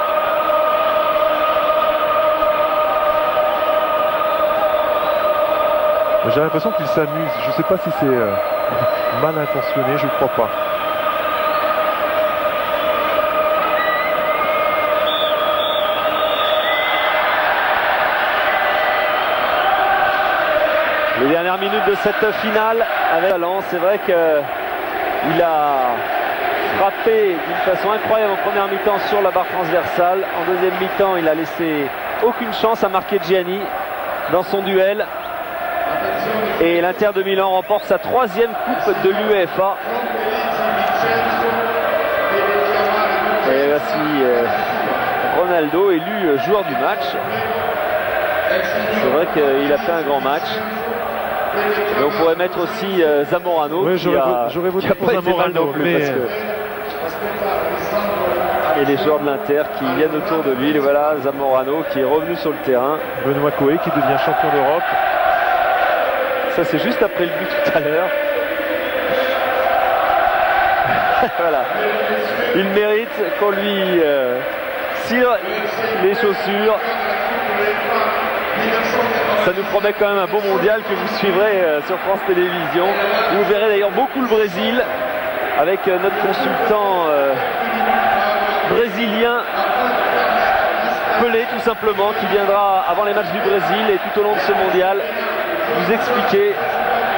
J'ai l'impression qu'il s'amuse. Je ne sais pas si c'est mal intentionné, je ne crois pas. Les dernières minutes de cette finale avec Valence, c'est vrai qu'il a frappé d'une façon incroyable en première mi-temps sur la barre transversale. En deuxième mi-temps, il a laissé aucune chance à Marchegiani dans son duel. Et l'Inter de Milan remporte sa 3e coupe de l'UEFA. Et voici Ronaldo élu joueur du match. C'est vrai qu'il a fait un grand match. Et on pourrait mettre aussi Zamorano, oui, j'aurais voté pour Zamorano, et les joueurs de l'Inter qui viennent autour de lui. Et voilà Zamorano qui est revenu sur le terrain. Benoît Coé qui devient champion d'Europe. Ça c'est juste après le but tout à l'heure. Voilà. Il mérite qu'on lui cire les chaussures. Ça nous promet quand même un beau mondial que vous suivrez sur France Télévisions. Vous verrez d'ailleurs beaucoup le Brésil avec notre consultant brésilien Pelé tout simplement, qui viendra avant les matchs du Brésil et tout au long de ce mondial vous expliquer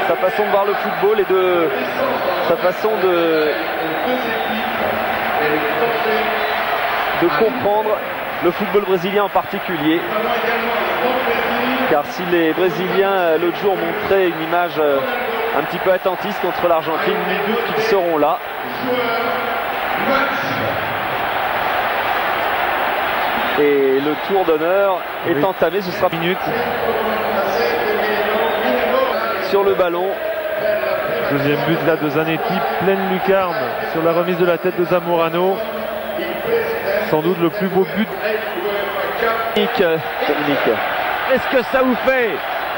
sa façon de voir le football et de sa façon de comprendre le football brésilien en particulier. Car si les Brésiliens l'autre jour montraient une image un petit peu attentiste contre l'Argentine, nul doute qu'ils seront là. Et le tour d'honneur est entamé, ce sera minute sur le ballon. Deuxième but là de Zanetti, pleine lucarne sur la remise de la tête de Zamorano. Sans doute le plus beau but. Dominique. Est-ce que ça vous fait,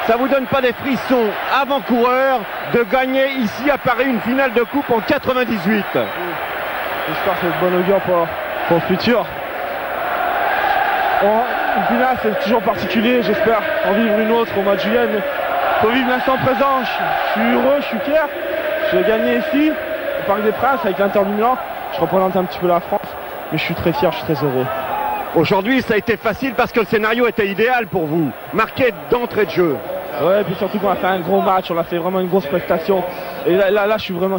ça vous donne pas des frissons avant-coureurs de gagner ici à Paris une finale de coupe en 98? J'espère que c'est de bon augure pour le futur. Une finale c'est toujours particulier, j'espère en vivre une autre au mois de juillet, mais faut vivre l'instant présent. Je suis heureux, je suis fier. J'ai gagné ici, au Parc des Princes avec l'Inter de Milan. Je représente un petit peu la France, mais je suis très fier, je suis très heureux. Aujourd'hui, ça a été facile parce que le scénario était idéal pour vous. Marqué d'entrée de jeu. Ouais, et puis surtout qu'on a fait un gros match, on a fait vraiment une grosse prestation. Et là, je suis vraiment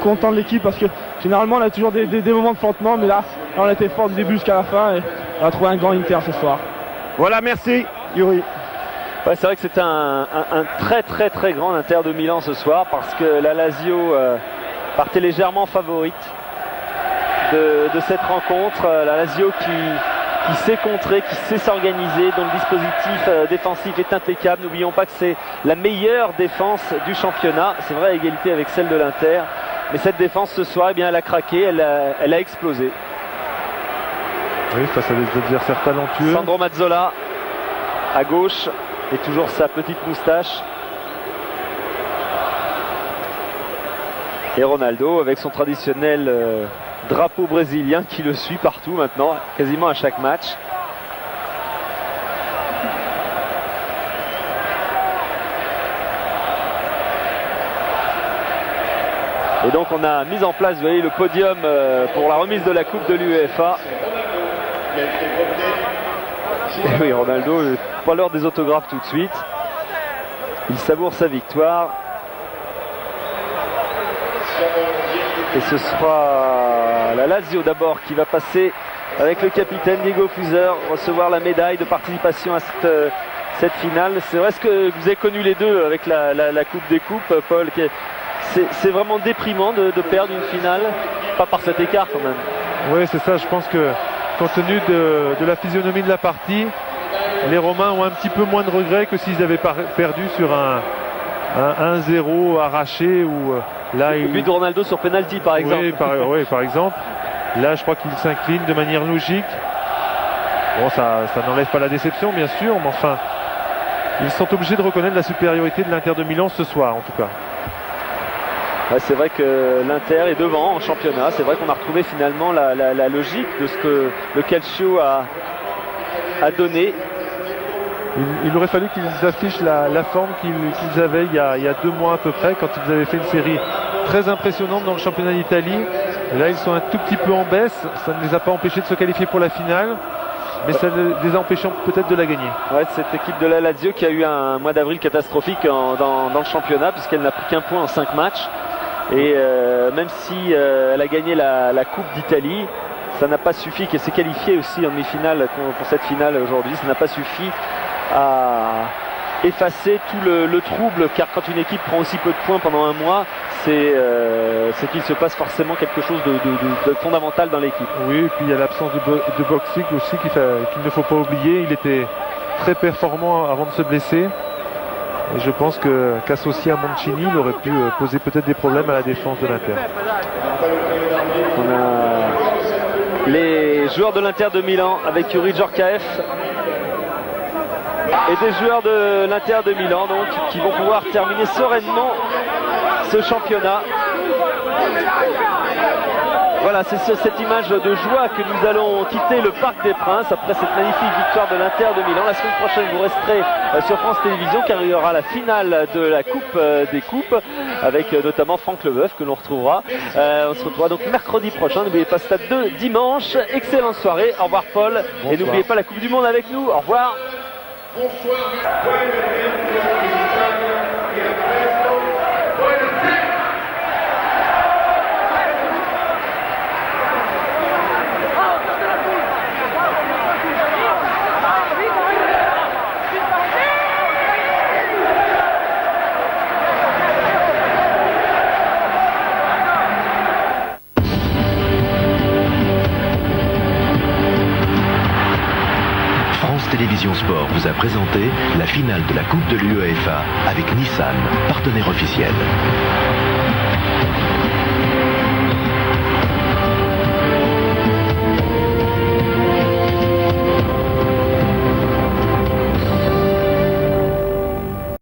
content de l'équipe parce que généralement, on a toujours des moments de flottement, mais là, on a été fort du début jusqu'à la fin et on a trouvé un grand Inter ce soir. Voilà, merci, Yuri. Ouais, c'est vrai que c'était un très grand Inter de Milan ce soir parce que la Lazio partait légèrement favorite de cette rencontre. La Lazio qui sait contrer, qui sait s'organiser, dont le dispositif défensif est impeccable. N'oublions pas que c'est la meilleure défense du championnat. C'est vrai à égalité avec celle de l'Inter. Mais cette défense ce soir, eh bien, elle a craqué, elle a explosé. Oui, face à des adversaires talentueux. Sandro Mazzola à gauche et toujours sa petite moustache. Et Ronaldo avec son traditionnel drapeau brésilien qui le suit partout maintenant, quasiment à chaque match. Et donc on a mis en place, vous voyez, le podium pour la remise de la coupe de l'UEFA. Et oui, Ronaldo, pas l'heure des autographes tout de suite. Il savoure sa victoire. Et ce sera la Lazio d'abord qui va passer avec le capitaine Diego Fuser, recevoir la médaille de participation à cette finale. C'est vrai que vous avez connu les deux avec la Coupe des Coupes, Paul. C'est vraiment déprimant de perdre une finale, pas par cet écart quand même. Oui, c'est ça, je pense que compte tenu de la physionomie de la partie, les Romains ont un petit peu moins de regrets que s'ils avaient perdu sur un 1-0 arraché ou là le but de Ronaldo sur penalty par exemple. Oui, par exemple. Là, je crois qu'il s'incline de manière logique. Bon, ça n'enlève pas la déception, bien sûr, mais enfin, ils sont obligés de reconnaître la supériorité de l'Inter de Milan ce soir, en tout cas. Ouais, c'est vrai que l'Inter est devant en championnat. C'est vrai qu'on a retrouvé finalement la logique de ce que le Calcio a donné. Il aurait fallu qu'ils affichent la forme qu'ils avaient il y a 2 mois à peu près, quand ils avaient fait une série très impressionnante dans le championnat d'Italie. Là, ils sont un tout petit peu en baisse. Ça ne les a pas empêchés de se qualifier pour la finale, mais ça les a empêchés peut-être de la gagner. Ouais, cette équipe de la Lazio qui a eu un mois d'avril catastrophique dans le championnat, puisqu'elle n'a pris qu'un point en 5 matchs. Et même si elle a gagné la Coupe d'Italie, ça n'a pas suffi, qu'elle s'est qualifiée aussi en demi-finale pour cette finale aujourd'hui, ça n'a pas suffi à effacer tout le trouble, car quand une équipe prend aussi peu de points pendant un mois, c'est qu'il se passe forcément quelque chose de fondamental dans l'équipe. Oui, et puis il y a l'absence de boxing aussi qu'il ne faut pas oublier. Il était très performant avant de se blesser. Et je pense qu'associé à Mancini, il aurait pu poser peut-être des problèmes à la défense de l'Inter. On a les joueurs de l'Inter de Milan avec Yuri Djorkaeff et des joueurs de l'Inter de Milan donc, qui vont pouvoir terminer sereinement ce championnat. Voilà, c'est sur cette image de joie que nous allons quitter le Parc des Princes après cette magnifique victoire de l'Inter de Milan. La semaine prochaine, vous resterez sur France Télévisions car il y aura la finale de la Coupe des Coupes avec notamment Franck Leboeuf que l'on retrouvera. On se retrouvera donc mercredi prochain. N'oubliez pas Stade 2 dimanche. Excellente soirée. Au revoir Paul. Bonsoir. Et n'oubliez pas la Coupe du Monde avec nous. Au revoir. Télévision Sport vous a présenté la finale de la Coupe de l'UEFA avec Nissan, partenaire officiel.